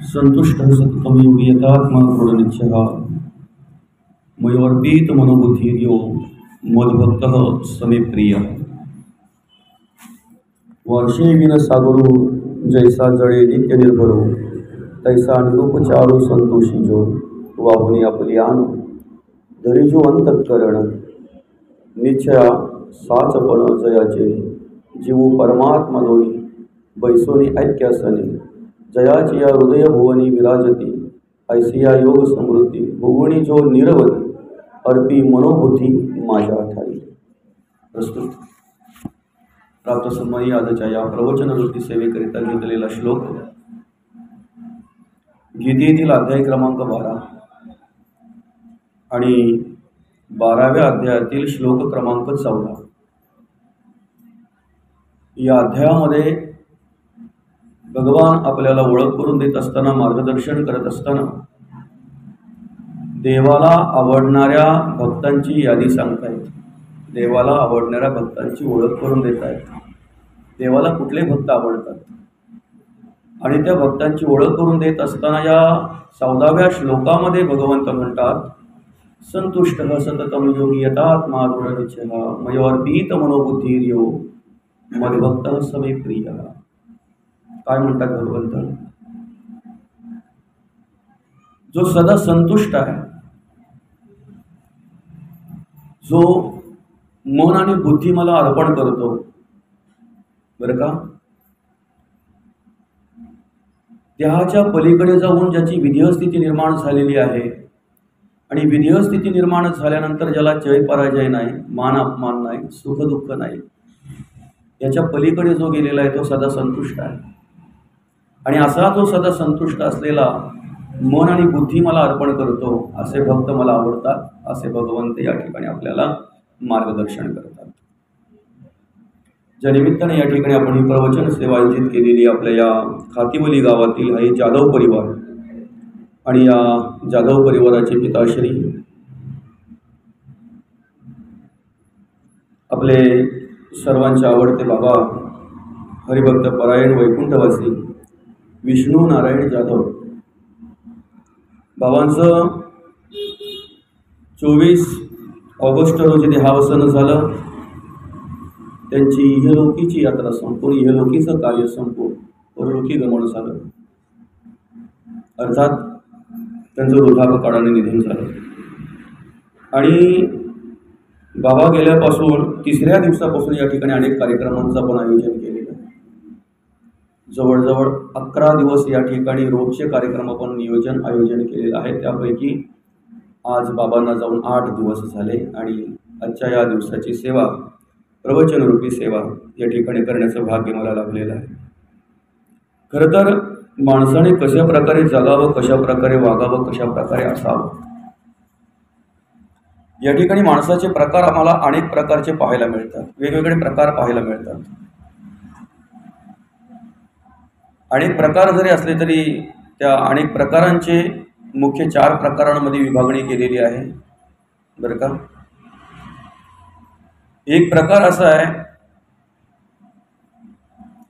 संतुष्टः सततं योगी यतात्मा दृढनिश्चयः मयोर्पित मनोबुद्धिर्यो मद्भक्तः समे प्रियः। वर्षे विन सागरो जैसा जळे नित्य निर्भरो तैसा निरुपचारो संतोषी जो वाहुनी आपली आन धरी जो अंतःकरण निश्चया साचपण जयाचे जीव परमात्मा दोनी बैसोनी ऐक्यासने जयाची या हृदय भुवनी विराजती ऐसिया योग समृद्धी भुवनी जो निरवधी अर्पी मनोबुद्धी माझ्या ठाई। प्रस्तुत प्राप्त समयी आजच्या या प्रवचन वृत्ती सेवेकरिता घेतलेला श्लोक गीतेतील अध्याय क्रमांक 12 आणि 12व्या अध्यायातील श्लोक क्रमांक 14। या अध्यायामध्ये भगवान आपल्याला ओळख करून देत असताना, मार्गदर्शन करत असताना देवाला आवडणाऱ्या भक्तांची यादी सांगतायत, देवाला आवडणाऱ्या भक्तांची ओळख करून देत आहेत। देवाला कुठले भक्त आवडतात आणि त्या भक्तांची ओळख करून देत असताना या 14व्या श्लोकामध्ये भगवंत म्हणतात, संतुष्टः सततं योगी यतात्मा दृढनिश्चयः मयोर्पित मनोबुद्धिर्यो मद्भक्तः समे प्रियः। काय म्हणतात भगवंत? जो सदा संतुष्ट आहे, जो मन आणि बुद्धी मला अर्पण करतो, बरं का, त्याच्या पलीकडे जाऊन ज्याची विधेय स्थिती निर्माण झालेली आहे आणि विधेय स्थिती निर्माण झाल्यानंतर ज्याला जय पराजय नाही, मान अपमान नाही, सुख दुःख नाही, याच्या पलीकडे जो गेलेला आहे तो सदा संतुष्ट आहे। आणि असा जो सदा संतुष्ट असलेला मन आणि बुद्धी मला अर्पण करतो असे भक्त मला आवडतात, असे भगवंत या ठिकाणी आपल्याला मार्गदर्शन करतात। ज्या निमित्ताने या ठिकाणी आपण ही प्रवचन सेवा आयोजित केलेली आपल्या या खातिवली गावातील हा जाधव परिवार आणि या जाधव परिवाराचे पिताश्री आपले सर्वांचे आवडते बाबा हरिभक्त परायण वैकुंठवासी विष्णू नारायण जाधव, बाबांचं 24 ऑगस्ट रोजी देहावसन झालं। त्यांची इहलोकीची यात्रा संपून, इहलोकीचं कार्य संपून परलोकी गमन झालं, अर्थात त्यांचं वृद्धापकाळाने निधन झालं। आणि बाबा गेल्यापासून 3ऱ्या दिवसापासून या ठिकाणी अनेक कार्यक्रमांचं आपण आयोजन केलेलं आहे। जवळजवळ 11 दिवस या ठिकाणी रोजचे कार्यक्रम आपण आयोजन केलेलं आहे। त्यापैकी आज बाबांना जाऊन 8 दिवस झाले आणि आजच्या या दिवसाची सेवा, प्रवचनरूपी सेवा या ठिकाणी करण्याचं भाग्य मला लाभलेलं आहे। खरं तर माणसाने कशा प्रकारे जगावं, कशा प्रकारे वागावं, कशा प्रकारे असावं, या ठिकाणी माणसाचे प्रकार आम्हाला अनेक प्रकारचे पाहायला मिळतात, वेगवेगळे प्रकार पाहायला मिळतात। अनेक प्रकार जरी असले तरी त्या अनेक प्रकारांचे मुख्य 4 प्रकारांमध्ये विभागणी केलेली आहे, बरं का। एक प्रकार असा आहे,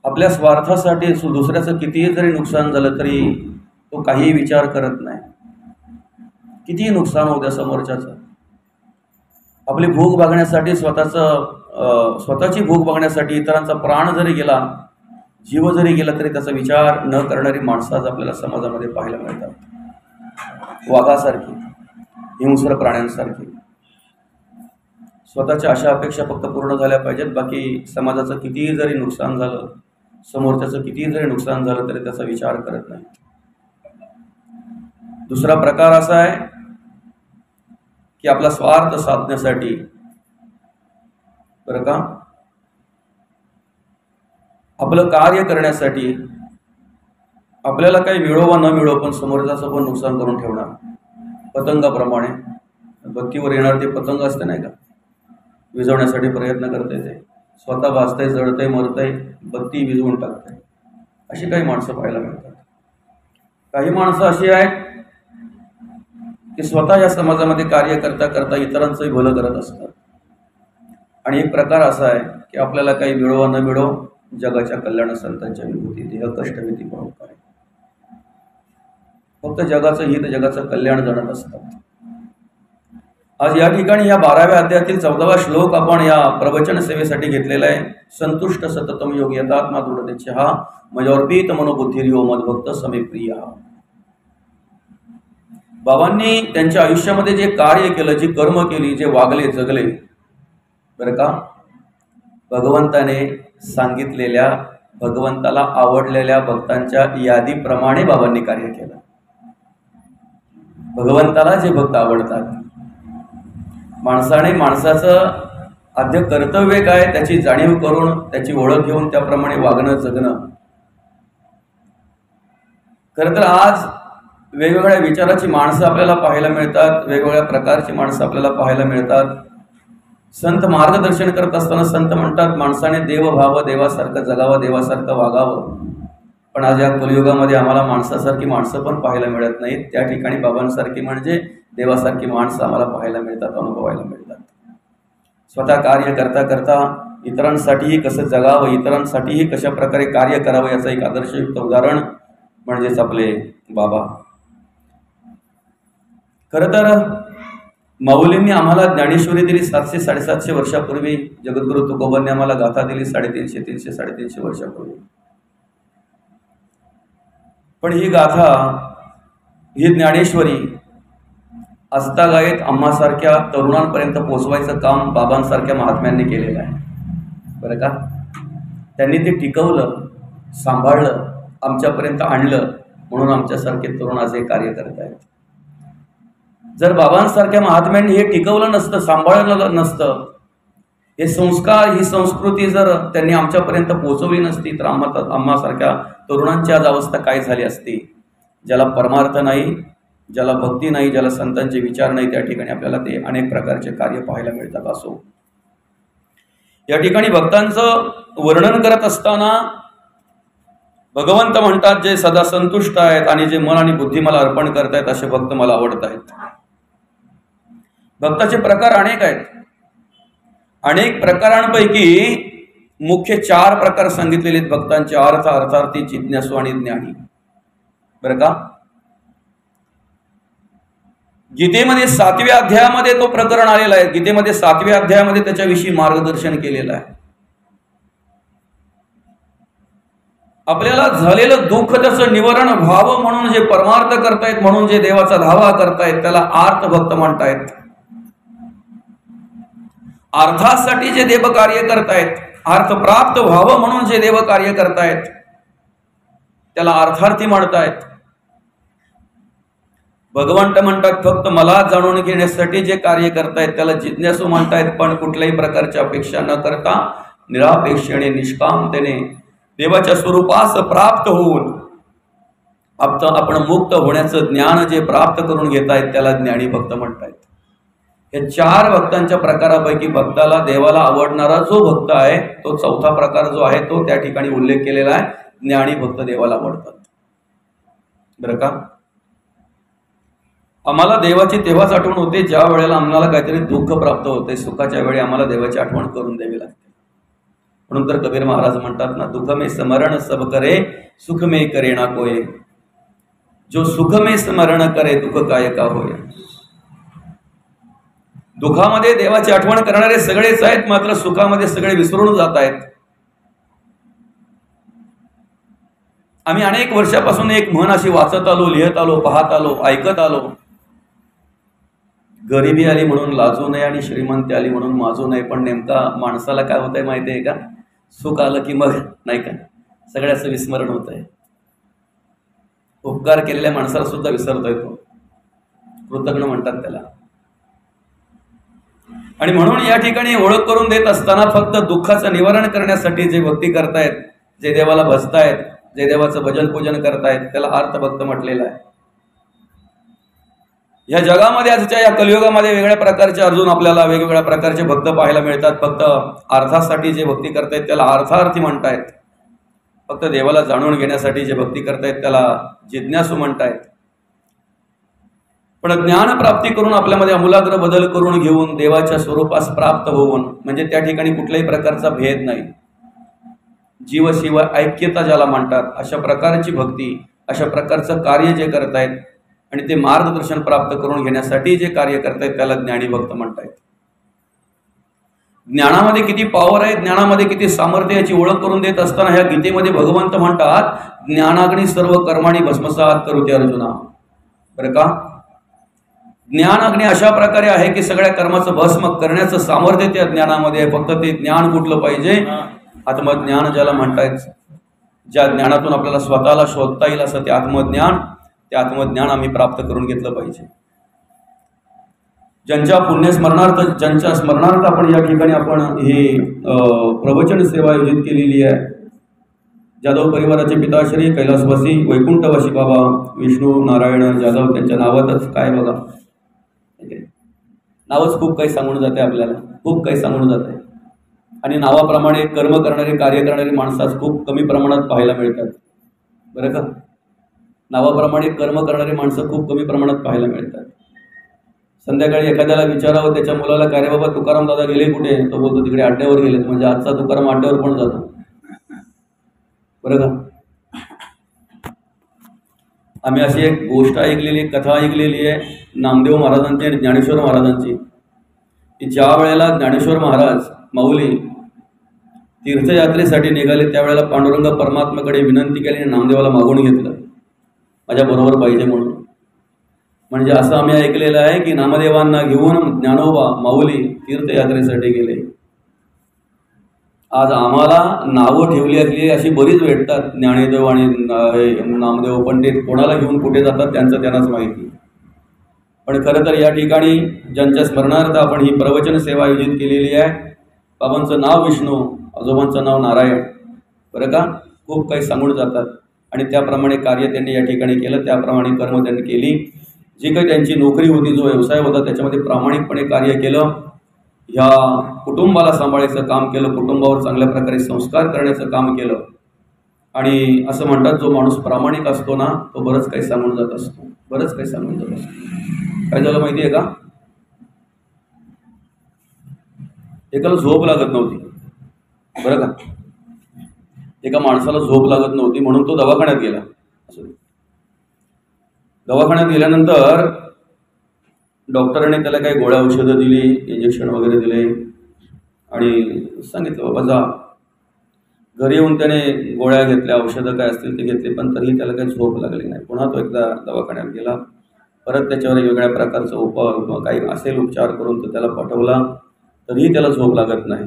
आपल्या स्वार्थासाठी दुसऱ्याचं कितीही जरी नुकसान झालं तरी तो काहीही विचार करत नाही, कितीही नुकसान होऊ द्या समोरच्याचं। आपली भूक भागण्यासाठी स्वतःची भूक भागण्यासाठी इतरांचा प्राण जरी गेला, जीव जरी गेला तरी त्याचा विचार न करणारी माणसं आज आपल्याला समाजामध्ये पाहायला मिळतात, वाघासारखी, हिंस्र प्राण्यांसारखी। स्वतःच्या आशा अपेक्षा फक्त पूर्ण झाल्या पाहिजेत, बाकी समाजाचं कितीही जरी नुकसान झालं, समोरच्याचं कितीही जरी नुकसान झालं तरी त्याचा विचार करत नाही। दुसरा प्रकार असा आहे की आपला स्वार्थ साधण्यासाठी, बरं का, आपलं कार्य करण्यासाठी आपल्याला काही मिळो वा न मिळो पण समोरच्याचं पण नुकसान करून ठेवणार। पतंगाप्रमाणे बत्तीवर येणार ते पतंग असते नाही का, विझवण्यासाठी प्रयत्न करते, ते स्वतः भाजतंय, जळतंय, मरतंय, बत्ती विझवून टाकतंय, अशी काही माणसं पाहायला मिळतात। काही माणसं अशी आहेत की स्वतः या समाजामध्ये कार्य करता करता इतरांचंही भलं करत असतात। आणि एक प्रकार असा आहे की आपल्याला काही मिळो वा न मिळो जगाच्या कल्याण संतांच्या विभूती देह कष्टविधी परोपकारी, फक्त जगाचं हित, जगाचं कल्याण जाणत असतात. आज या ठिकाणी या 12व्या अध्यायातील 14वा श्लोक आपण या प्रवचन सेवेसाठी घेतलेला आहे. संतुष्ट सततम योग यथात्मा दृढतेच्छा मयोर्पित मनोबुद्धिर्यो मद्भक्त समे प्रिय. बाबांनी त्यांच्या आयुष्यामध्ये जे कार्य केलं, जी कर्म केली, जे वागले जगले, बरं का, भगवंताने सांगितलेल्या, भगवंताला आवडलेल्या भक्तांच्या यादीप्रमाणे बाबांनी कार्य केलं. भगवंताला जे भक्त आवडतात, माणसाने माणसाचं आद्य कर्तव्य काय त्याची जाणीव करून, त्याची ओळख घेऊन त्याप्रमाणे वागणं, जगणं. खरं तर आज वेगवेगळ्या विचाराची माणसं आपल्याला पाहायला मिळतात, वेगवेगळ्या प्रकारची माणसं आपल्याला पाहायला मिळतात. संत मार्गदर्शन करत असताना संत म्हणतात, माणसाने देव व्हावं, देवासारखं जगावं, देवासारखं वागावं. पण आज या कलियुगामध्ये आम्हाला माणसासारखी माणसं पण पाहायला मिळत नाहीत. त्या ठिकाणी बाबांसारखी म्हणजे देवासारखी माणसं आम्हाला पाहायला मिळतात, अनुभवायला मिळतात. स्वतः कार्य करता करता इतरांसाठीही कसं जगावं, इतरांसाठीही कशा प्रकारे कार्य करावं, याचं एक आदर्शयुक्त उदाहरण म्हणजेच आपले बाबा. खरं तर माऊलींनी आम्हाला ज्ञानेश्वरी दिली 700-750 वर्षापूर्वी. जगद्गुरु तुकोबांनी आम्हाला गाथा दिली 350-300-350 वर्षापूर्वी. पण ही गाथा, ही ज्ञानेश्वरी आजतागायत आम्हासारख्या तरुणांपर्यंत पोचवायचं काम बाबांसारख्या महात्म्यांनी केलेलं आहे, बरं का. त्यांनी ते टिकवलं, सांभाळलं, आमच्यापर्यंत आणलं, म्हणून आमच्यासारखे तरुण आज हे कार्य करत आहेत. जर बाबांसारख्या महात्म्यांनी हे टिकवलं नसतं, सांभाळलं नसतं, हे संस्कार, ही संस्कृती जर त्यांनी आमच्यापर्यंत पोहोचवली नसती, तर आम्हासारख्या तरुणांची आज अवस्था काय झाली असती. ज्याला परमार्थ नाही, ज्याला भक्ती नाही, ज्याला संतांचे विचार नाही, त्या ठिकाणी आपल्याला ते अनेक प्रकारचे कार्य पाहायला मिळतात. असो, या ठिकाणी भक्तांचं वर्णन करत असताना भगवंत म्हणतात, जे सदा संतुष्ट आहेत आणि जे मन आणि बुद्धी मला अर्पण करतायत असे भक्त मला आवडत आहेत. भक्ताचे प्रकार अनेक आहेत. अनेक प्रकारांपैकी मुख्य 4 प्रकार सांगितलेले आहेत भक्तांचे: अर्थ, अर्थार्थी, जिज्ञासू आणि ज्ञानी, बरं का. गीतेमध्ये 7व्या अध्यायामध्ये तो प्रकरण आलेला आहे. गीतेमध्ये 7व्या अध्यायामध्ये त्याच्याविषयी मार्गदर्शन केलेलं आहे. आपल्याला झालेलं दुःख त्याचं निवारण व्हावं म्हणून जे परमार्थ करतायत, म्हणून जे देवाचा धावा करतायत, त्याला आर्त भक्त म्हणतायत. अर्थासाठी जे देव कार्य करतायत, अर्थ प्राप्त व्हावं म्हणून जे देव कार्य करतायत, त्याला अर्थार्थी म्हणतायत. भगवंत म्हणतात, फक्त मला जाणून घेण्यासाठी जे कार्य करतायत त्याला जिज्ञासू म्हणतायत. पण कुठल्याही प्रकारची अपेक्षा न करता निरापेक्षेने, निष्कामतेने देवाच्या स्वरूपास प्राप्त होऊन आपण मुक्त होण्याचं ज्ञान जे प्राप्त करून घेतायत त्याला ज्ञानी भक्त म्हणतायत. हे 4 भक्तांच्या प्रकारापैकी भक्ताला, देवाला आवडणारा जो भक्त आहे, तो 4था प्रकार जो आहे तो त्या ठिकाणी उल्लेख केलेला आहे. ज्ञानी भक्त देवाला आवडतात, बरं का. आम्हाला देवाची तेव्हाच आठवण होते ज्या वेळेला आम्हाला काहीतरी दुःख प्राप्त होते. सुखाच्या वेळी आम्हाला देवाची आठवण करून द्यावी लागते. म्हणून तर कबीर महाराज म्हणतात ना, दुःख में स्मरण सब करे, सुख में करे ना कोय. जो सुख में स्मरण करे, दुःख काय का होय. दुःखामध्ये देवाची आठवण करणारे सगळेच आहेत, मात्र सुखामध्ये सगळे विसरून जात आहेत. आम्ही अनेक वर्षापासून एक म्हण अशी वाचत आलो, लिहत आलो, पाहत आलो, ऐकत आलो: गरिबी आली म्हणून लाजू नये आणि श्रीमंती आली म्हणून माजू नये. पण नेमका माणसाला काय होतंय माहिती आहे का? सुख आलं की मग नाही का सगळ्याचं विस्मरण होत आहे. उपकार केलेल्या माणसाला सुद्धा विसरतोय तो, कृतज्ञ म्हणतात त्याला. आणि म्हणून या ठिकाणी ओळख करून देत असताना फक्त दुःखाचं निवारण करण्यासाठी जे भक्ती करतायत, जे देवाला भजतायत, जे देवाचं भजन पूजन करतायत, त्याला अर्थभक्त म्हटलेलं आहे. या जगामध्ये आजच्या या कलियुगामध्ये वेगळ्या प्रकारचे अर्जुन आपल्याला वेगवेगळ्या प्रकारचे भक्त पाहायला मिळतात. फक्त अर्थासाठी जे भक्ती करतायत त्याला अर्थार्थी म्हणतायत. फक्त देवाला जाणून घेण्यासाठी जे भक्ती करतायत त्याला जिज्ञासू म्हणतायत. पण ज्ञान प्राप्ती करून आपल्यामध्ये आमूलाग्र बदल करून घेऊन देवाच्या स्वरूपास प्राप्त होऊन, म्हणजे त्या ठिकाणी कुठल्याही प्रकारचा भेद नाही, जीव शिव ऐक्यता ज्याला म्हणतात, अशा प्रकारची भक्ती अशा प्रकारचं कार्य जे करतायत आणि ते मार्गदर्शन प्राप्त करून घेण्यासाठी जे कार्य करतायत त्याला ज्ञानी भक्त म्हणतायत. ज्ञानामध्ये किती पॉवर आहे, ज्ञानामध्ये किती सामर्थ्य याची ओळख करून देत असताना ह्या गीतेमध्ये भगवंत म्हणतात, ज्ञानाग्नी सर्व कर्माणी भस्मसात करुते अर्जुना. बरं का, ज्ञानाग्नी अशा प्रकारे आहे की सगळ्या कर्माचं भस्म करण्याचं सामर्थ्य त्या ज्ञानामध्ये आहे. फक्त ते ज्ञान कुठलं पाहिजे, आत्मज्ञान ज्याला म्हणतायत, ज्या ज्ञानातून आपल्याला स्वतःला शोधता येईल असं ते आत्मज्ञान, ते आत्मज्ञान आम्ही प्राप्त करून घेतलं पाहिजे. ज्यांच्या पुण्यस्मरणार्थ, ज्यांच्या स्मरणार्थ आपण या ठिकाणी आपण ही प्रवचन सेवा आयोजित केलेली आहे. जाधव परिवाराचे पिता श्री कैलासवासी वैकुंठवासी बाबा विष्णू नारायण जाधव, त्यांच्या नावातच काय बघा, नावच खूप काही सांगून जाते आपल्याला, खूप काही सांगून जाते. आणि नावाप्रमाणे कर्म करणारे, कार्य करणारे माणसास खूप कमी प्रमाणात पाहायला मिळतात. बरं का, नावाप्रमाणे कर्म करणारे माणसं खूप कमी प्रमाणात पाहायला मिळतात. संध्याकाळी एखाद्याला विचारावं त्याच्या मुलाला, काय रे बाबा तुकाराम दादा गेले कुठे, तो बोलतो तिकडे अड्ड्यावर गेलेत. म्हणजे आजचा तुकाराम अड्ड्यावर पण जातो. बरं का, आम्ही अशी एक गोष्ट ऐकलेली, कथा ऐकलेली आहे नामदेव महाराजांची आणि ज्ञानेश्वर महाराजांची, की ज्या वेळेला ज्ञानेश्वर महाराज माऊली तीर्थयात्रेसाठी निघाले त्यावेळेला पांडुरंग परमात्म्याकडे विनंती केली आणि नामदेवाला मागून घेतलं माझ्याबरोबर पाहिजे म्हणून. म्हणजे असं आम्ही ऐकलेलं आहे की नामदेवांना घेऊन ज्ञानोबा माऊली तीर्थयात्रेसाठी गेले. आज आम्हाला नावं ठेवली असली अशी बरीच भेटतात, ज्ञानेदेव आणि नामदेव, पण ते कोणाला घेऊन कुठे जातात त्यांचं त्यांनाच माहिती. पण खरं तर या ठिकाणी ज्यांच्या स्मरणार्थ आपण ही प्रवचन सेवा आयोजित केलेली आहे, बाबांचं नाव विष्णू, आजोबांचं नाव नारायण. बरं का, खूप काही सांगून जातात आणि त्याप्रमाणे कार्य त्यांनी या ठिकाणी केलं, त्याप्रमाणे कर्म त्यांनी केली. जी काही त्यांची नोकरी होती, जो व्यवसाय होता, त्याच्यामध्ये प्रामाणिकपणे कार्य केलं. ह्या कुटुंबाला सांभाळायचं काम केलं, कुटुंबावर चांगल्या प्रकारे संस्कार करण्याचं काम केलं. आणि असं म्हणतात, जो माणूस प्रामाणिक असतो ना, तो बरंच काही सांगून जात असतो, बरंच काही सांगून जात असतो. काय झालं माहिती आहे का, एकाला झोप लागत नव्हती. बरं का, एका माणसाला झोप लागत नव्हती म्हणून तो दवाखान्यात गेला. दवाखान्यात गेल्यानंतर डॉक्टरांनी त्याला काही गोळ्या औषधं दिली, इंजेक्शन वगैरे दिले आणि सांगितलं बाबा जा. घरी येऊन त्याने गोळ्या घेतल्या, औषधं काय असतील ते घेतले, पण तरीही त्याला काही झोप लागली नाही. पुन्हा तो एकदा दवाखान्यात गेला, परत त्याच्यावर वेगळ्या प्रकारचा उपाय काही असेल उपचार करून तो त्याला पाठवला, तरीही त्याला झोप लागत नाही.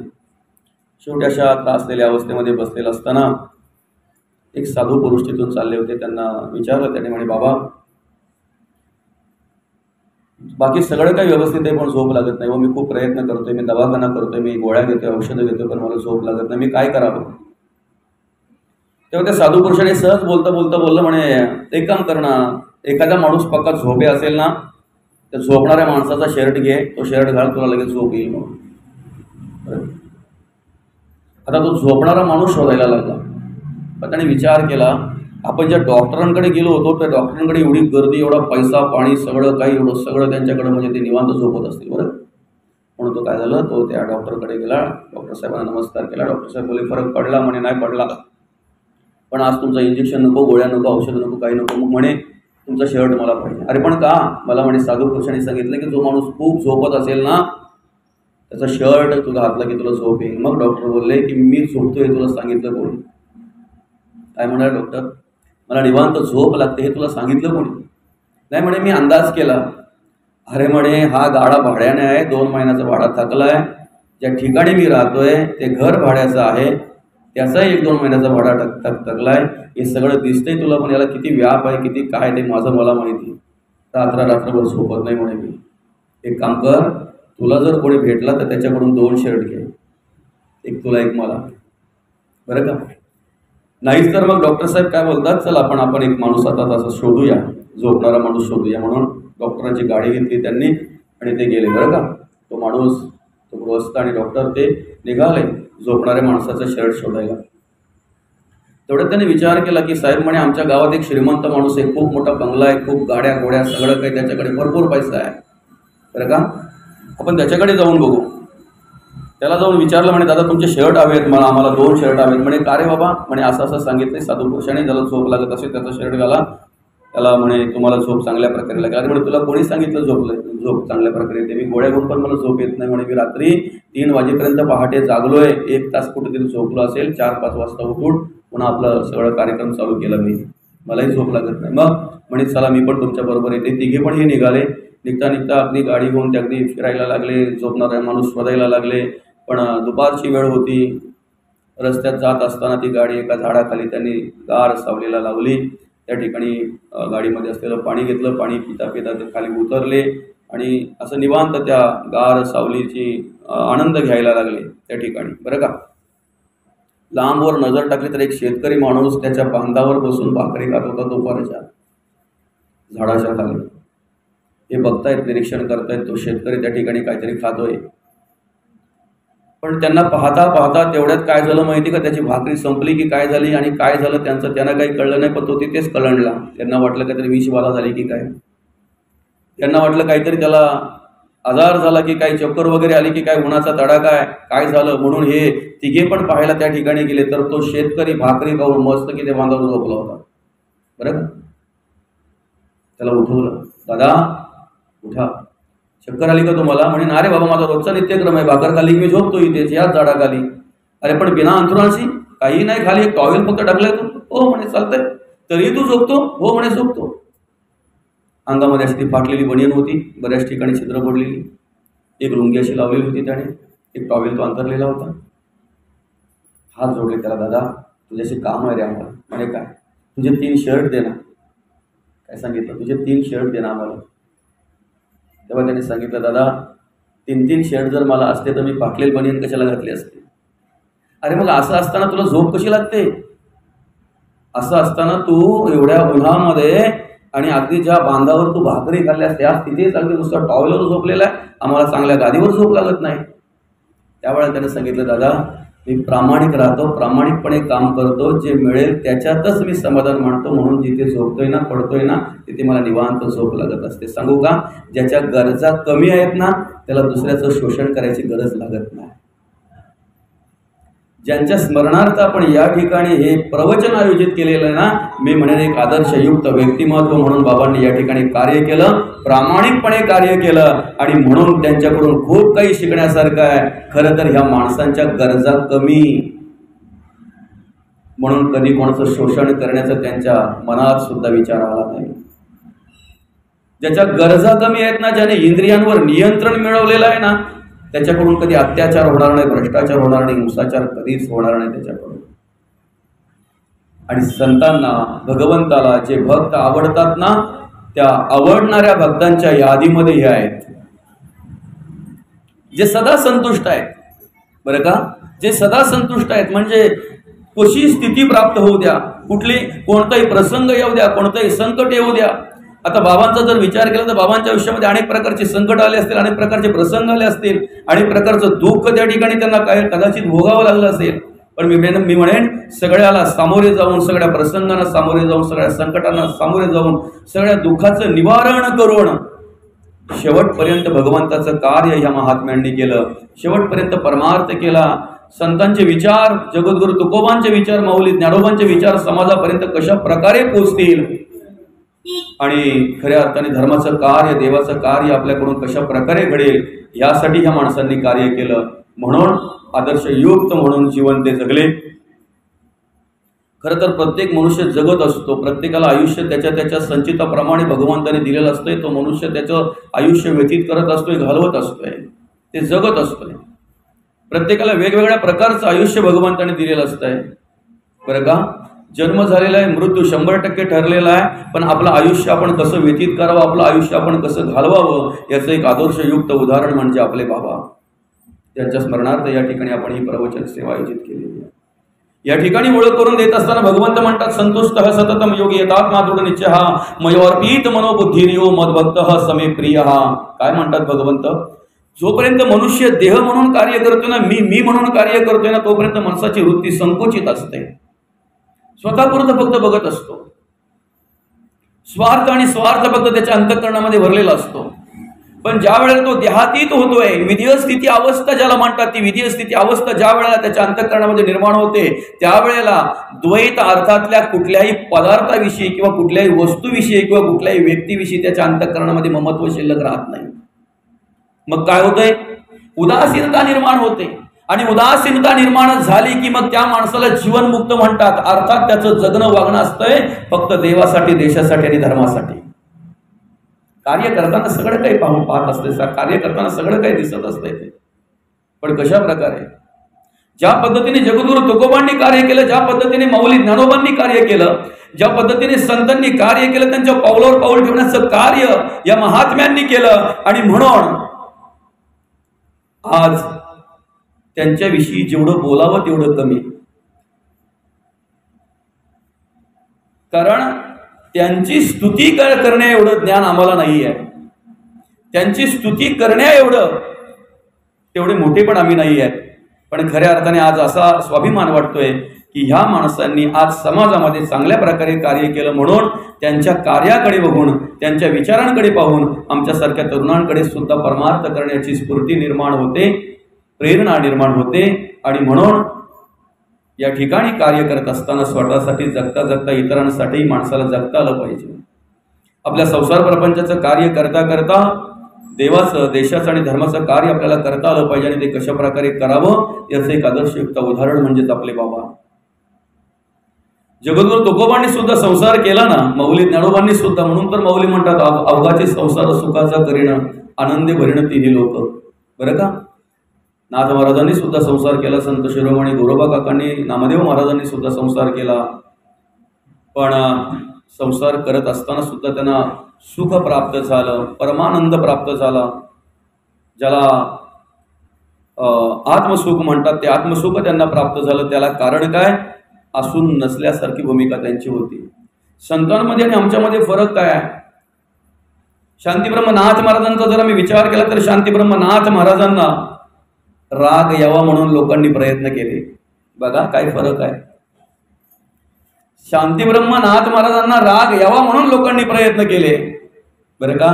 शेवटी अशा त्रासलेल्या अवस्थेमध्ये बसलेला असताना एक साधू पुरुष तिथून चालले होते. त्यांना विचारलं, त्याने म्हणे बाबा बाकी सगळं काही व्यवस्थित आहे पण झोप लागत नाही, व मी खूप प्रयत्न करतोय, मी दवाखाना करतोय, मी गोळ्या घेतोय, औषधं घेतोय, पण मला झोप लागत नाही, मी काय करावं. तेव्हा त्या साधू पुरुषाने सहज बोलता बोलता बोललं, म्हणे एक काम कर ना, एखादा माणूस पक्का झोपे असेल ना, त्या झोपणाऱ्या माणसाचा शर्ट घे, तो शर्ट घाल, तुला लगेच झोप येईल. म्हणून आता तो झोपणारा माणूस शोधायला लागला. पण त्याने विचार केला, आपण ज्या डॉक्टरांकडे गेलो होतो त्या डॉक्टरांकडे एवढी गर्दी, एवढा पैसा पाणी सगळं काही, एवढं सगळं त्यांच्याकडे, म्हणजे ते निवांत झोपत असतील. बरं, म्हणून तो काय झालं, तो त्या डॉक्टरकडे गेला, डॉक्टर साहेबांना नमस्कार केला. डॉक्टर साहेब बोले फरक पडला? म्हणे नाही पडला, पण आज तुमचं इंजेक्शन नको, गोळ्या नको, औषधं नको, काही नको. मग म्हणे तुमचा शर्ट मला पाहिजे. अरे पण का? मला म्हणे साधू पुरुषांनी सांगितलं की जो माणूस खूप झोपत असेल ना त्याचा शर्ट तुला घातला की तुला झोप येईल. मग डॉक्टर बोलले की मी झोपतोय तुला सांगितलं कोणी? काय म्हणाले डॉक्टर, मला निवांत झोप लागते हे तुला सांगितलं कोणी? नाही म्हणे मी अंदाज केला. अरे म्हणे हा गाडा भाड्याने आहे, 2 महिन्याचा भाडा थकला आहे, ज्या ठिकाणी मी राहतोय ते घर भाड्याचं आहे, त्याचाही 1-2 महिन्याचा भाडा थकला आहे, हे सगळं दिसतंय तुला, पण याला किती व्याप आहे, किती काय ते माझं मला माहिती. रात्रभर झोपत नाही म्हणे मी. एक काम कर, तुला जर कोणी भेटला तर त्याच्याकडून 2 शर्ट घे, एक तुला एक मला, बरं का? नाहीच तर मग डॉक्टर साहेब काय बोलतात, चल आपण एक माणूस आता तसं शोधूया, झोपणारा माणूस शोधूया. म्हणून डॉक्टरांची गाडी घेतली त्यांनी आणि ते गेले. बरं का, तो माणूस, तो गृहस्थ आणि डॉक्टर ते निघाले झोपणाऱ्या माणसाचं शर्ट शोधायला. तेवढ्यात त्याने विचार केला की साहेब म्हणे आमच्या गावात एक श्रीमंत माणूस आहे, खूप मोठा बंगला आहे, खूप गाड्या गोड्या सगळं काही, त्याच्याकडे भरपूर पैसा आहे. बरं का, आपण त्याच्याकडे जाऊन बघू. त्याला जाऊन विचारलं, म्हणे दादा तुमचे शर्ट हवेत मला, आम्हाला 2 शर्ट हवेत. म्हणे का रे बाबा, म्हणे असं असं सांगितलं साधू पुरुषाने, ज्याला झोप लागत असेल त्याचा शर्ट घाला, त्याला म्हणे तुम्हाला झोप चांगल्या प्रकारे लागेल. अरे म्हणे तुला कोणी सांगितलं झोप चांगल्या प्रकारे येते? मी गोळ्या घेऊन पण मला झोप येत नाही. म्हणे मी रात्री 3 वाजेपर्यंत पहाटे जागलोय, 1 तास कुठेतरी झोपलो असेल, 4-5 वाजता उठून पुन्हा आपलं सगळं कार्यक्रम चालू केला मी, मलाही झोप लागत नाही. मग म्हणे चला मी पण तुमच्या बरोबर येते. तिघे पण हे निघाले. निघता अगदी गाडी घेऊन ते अगदी फिरायला लागले, झोपणारा माणूस शोधायला लागले. पण दुपारची वेळ होती. रस्त्यात जात असताना ती गाडी एका झाडाखाली त्यांनी गार सावलीला लावली. त्या ठिकाणी गाडीमध्ये असलेलं पाणी घेतलं. पाणी पिता पिता ते खाली उतरले आणि असं निवांत त्या गार सावलीची आनंद घ्यायला लागले त्या ठिकाणी. बरं का, लांबवर नजर टाकली तर एक शेतकरी माणूस त्याच्या बांधावर बसून भाकरी खात होता दुपारच्या झाडाच्या खाली. हे बघतायत, निरीक्षण करतायत, तो शेतकरी त्या ठिकाणी काहीतरी खातोय. पण त्यांना पाहता पाहता तेवढ्यात काय झालं माहिती का, त्याची भाकरी संपली की काय झाली आणि काय झालं त्यांना काही कळलं नाही. पण तो तिथेच कळणला. त्यांना वाटलं काहीतरी विषबाधा झाली की काय, त्यांना वाटलं काहीतरी त्याला आजार झाला की काही चक्कर वगैरे आली की काय, उन्हाचा तडाखा काय झालं. म्हणून हे तिघे पण पाहायला त्या ठिकाणी गेले तर तो शेतकरी भाकरी खाऊन मस्त की ते बांधावर झोपला होता. बरं का, त्याला उठवलं, दादा उठा, चक्कर आली का तुम्हाला? म्हणे अरे बाबा माझा रोजचा नित्यक्रम आहे, भाकर खाली मी झोपतो इथेच याच झाडाखाली. अरे पण बिना अंथरुणाची काही नाही, खाली एक टॉवेल फक्त टाकलाय तू? हो म्हणे चालतंय. तरी तू झोपतो? हो म्हणे झोपतो. अंगामध्ये अशी ती फाटलेली बनियन होती, बऱ्याच ठिकाणी छिद्र पडलेली, एक लुंगी अशी लावलेली होती त्याने, एक टॉवेल तो अंतरलेला होता. हात जोडले त्याला, दादा तुझ्याशी काम आहे रे आम्हाला. म्हणे काय? तुझे 3 शर्ट दे ना. काय सांगितलं? तुझे 3 शर्ट दे ना आम्हाला. तेव्हा त्याने सांगितलं, दादा 3 शर्ट जर मला असते तर मी फाटलेली बनियन कशाला घातली असते? अरे मग असं असताना तुला झोप कशी लागते? असं असताना तू एवढ्या उन्हामध्ये आणि अगदी ज्या बांधावर तू भाकरी खाल्ल्यास त्या तिथेच अगदी नुसता टॉवेलवर झोपलेला आहे, आम्हाला चांगल्या गादीवर झोप लागत नाही. त्यावेळेला त्याने सांगितलं, दादा मी प्रामाणिक राहतो, प्रामाणिकपणे काम करतो, जे मिळेल त्याच्यातच मी समाधान मानतो, म्हणून जिथे झोपतोय ना पडतोय ना तिथे मला निवांत झोप लागत असते. सांगू का, ज्याच्या गरजा कमी आहेत ना त्याला दुसऱ्याचं शोषण करायची गरज लागत नाही. ज्यांच्या स्मरणार्थ आपण या ठिकाणी हे प्रवचन आयोजित केलेलं आहे ना, मी म्हणेन एक आदर्शयुक्त व्यक्तिमत्व म्हणून बाबांनी या ठिकाणी कार्य केलं, प्रामाणिकपणे कार्य केलं आणि म्हणून त्यांच्याकडून खूप काही शिकण्यासारखं आहे. खरं तर ह्या माणसांच्या गरजा कमी, म्हणून कधी कोणाचं शोषण करण्याचा त्यांच्या मनात सुद्धा विचार आला नाही. ज्याच्या गरजा कमी आहेत ना, ज्याने इंद्रियांवर नियंत्रण मिळवलेलं आहे ना, त्याच्याकडून कधी अत्याचार होणार नाही, भ्रष्टाचार होणार नाही, हिंसाचार कधीच होणार नाही त्याच्याकडून. आणि संतांना, भगवंताला जे भक्त आवडतात ना, त्या आवडणाऱ्या भक्तांच्या यादीमध्ये हे आहेत जे सदा संतुष्ट आहेत. बरं का, जे सदा संतुष्ट आहेत म्हणजे कशी स्थिती प्राप्त होऊ द्या, कोणताही प्रसंग येऊ द्या, कोणताही संकट येऊ द्या. आता बाबांचा जर विचार केला तर बाबांच्या आयुष्यामध्ये अनेक प्रकारचे संकट आले असतील, अनेक प्रकारचे प्रसंग आले असतील, अनेक प्रकारचं दुःख त्या ठिकाणी त्यांना काय कदाचित भोगावं लागलं असेल. पण मी म्हणेन सगळ्याला सामोरे जाऊन, सगळ्या प्रसंगांना सामोरे जाऊन, सगळ्या संकटांना सामोरे जाऊन, सगळ्या दुःखाचं निवारण करून शेवटपर्यंत भगवंताचं कार्य ह्या महात्म्यांनी केलं, शेवटपर्यंत परमार्थ केला. संतांचे विचार, जगद्गुरु तुकोबांचे विचार, माऊली ज्ञानोबांचे विचार समाजापर्यंत कशा प्रकारे पोचतील आणि खऱ्या अर्थाने धर्माचं कार्य, देवाचं कार्य आपल्याकडून कशा प्रकारे घडेल, यासाठी ह्या माणसांनी कार्य केलं. म्हणून आदर्शयुक्त म्हणून जीवन ते जगले. खरं तर प्रत्येक मनुष्य जगत असतो, प्रत्येकाला आयुष्य त्याच्या त्याच्या संचिताप्रमाणे भगवंताने दिलेलं असतंय. तो मनुष्य त्याचं आयुष्य व्यतीत करत असतोय, घालवत असतोय, ते जगत असतोय. प्रत्येकाला वेगवेगळ्या प्रकारचं आयुष्य भगवंताने दिलेलं असतंय. बरं का, जन्म झालेला आहे, मृत्यू 100% ठरलेला आहे, पण आपलं आयुष्य आपण कसं व्यतीत करावं, आपलं आयुष्य आपण कसं घालवावं, याचं एक आदर्शयुक्त उदाहरण म्हणजे आपले बाबा. त्यांच्या स्मरणार्थ या ठिकाणी आपण ही प्रवचन सेवा आयोजित केलेली आहे. या ठिकाणी ओळख करून देत असताना भगवंत म्हणतात, संतुष्टः सततम योगी यतात्मा दृढ निश्चयः मयोर्पित मनोबुद्धिर्यो मद्भक्तः समे प्रियः. काय म्हणतात भगवंत? जोपर्यंत मनुष्य देह म्हणून कार्य करतोय ना, मी म्हणून कार्य करतोय ना, तोपर्यंत माणसाची वृत्ती संकुचित असते, स्वतःपुरतं फक्त बघत असतो. स्वार्थ आणि स्वार्थ फक्त त्याच्या अंतःकरणामध्ये भरलेला असतो. पण ज्या वेळेला तो देहातीत होतोय, विधेय स्थिती अवस्था ज्याला म्हणतात, ती विधेय स्थिती अवस्था ज्या वेळेला त्याच्या अंतःकरणामध्ये निर्माण होते, त्यावेळेला द्वैत अर्थातल्या कुठल्याही पदार्थाविषयी किंवा कुठल्याही वस्तूविषयी किंवा कुठल्याही व्यक्तीविषयी त्याच्या अंतःकरणामध्ये ममत्व शिल्लक राहत नाही. मग काय होतंय? उदासीनता निर्माण होते. आणि उदासीनता निर्माण झाली की मग त्या माणसाला जीवनमुक्त म्हणतात. अर्थात त्याचं जगणं वागणं असतंय फक्त देवासाठी, देशासाठी आणि धर्मासाठी. कार्य करताना सगळं काही पाहत असते, कार्य करताना सगळं काही दिसत असते. पण कशा प्रकारे, ज्या पद्धतीने जगद्गुरु तुकोबांनी कार्य केलं, ज्या पद्धतीने माऊली ज्ञानोबांनी कार्य केलं, ज्या पद्धतीने संतांनी कार्य केलं, त्यांच्या पावलावर पाऊल ठेवण्याचं कार्य या महात्म्यांनी केलं. आणि म्हणून आज त्यांच्याविषयी जेवढं बोलावं तेवढं कमी. कारण त्यांची स्तुती करण्या एवढं ज्ञान आम्हाला नाही आहे. त्यांची स्तुती करण्या एवढं तेवढे मोठे पण आम्ही नाही आहेत. पण खऱ्या अर्थाने आज असा स्वाभिमान वाटतोय की ह्या माणसांनी आज समाजामध्ये चांगल्या प्रकारे कार्य केलं. म्हणून त्यांच्या कार्याकडे बघून, त्यांच्या विचारांकडे पाहून आमच्यासारख्या तरुणांकडे सुद्धा परमार्थ करण्याची स्फूर्ती निर्माण होते, प्रेरणा निर्माण होते. आणि म्हणून या ठिकाणी कार्य करत असताना स्वतःसाठी जगता जगता इतरांसाठी माणसाला जगता आलं पाहिजे. आपल्या संसार प्रपंचाचं कार्य करता करता देवाचं, देशाचं आणि धर्माचं कार्य आपल्याला करता आलं पाहिजे. आणि ते कशा प्रकारे करावं याचं एक आदर्शयुक्त उदाहरण म्हणजेच आपले बाबा जगद्गुरु तुकोबांनी सुद्धा संसार केला ना, माऊली ज्ञानोबांनी सुद्धा. म्हणून तर माऊली म्हणतात, अवघाचे संसार सुखाचा करीण, आनंदे भरीण तिन्ही लोक. बरं का? नाथ महाराजांनी सुद्धा संसार केला, संत शिरोमणी गोरोबा काकांनी, नामदेव महाराजांनी सुद्धा संसार केला. पण संसार करत असताना सुद्धा त्यांना सुख प्राप्त झालं, परमानंद प्राप्त झाला. ज्याला आत्मसुख म्हणतात, ते आत्मसुख त्यांना प्राप्त झालं. त्याला कारण काय? असून नसल्यासारखी भूमिका त्यांची होती. संतांमध्ये आणि आमच्यामध्ये फरक काय आहे? शांतीब्रह्मनाथ महाराजांचा जर मी विचार केला तर शांतीब्रह्मनाथ महाराजांना राग यावा म्हणून लोकांनी प्रयत्न केले. बघा काय फरक आहे. शांतीब्रह्मनाथ महाराजांना राग यावा म्हणून लोकांनी प्रयत्न केले. बरं का?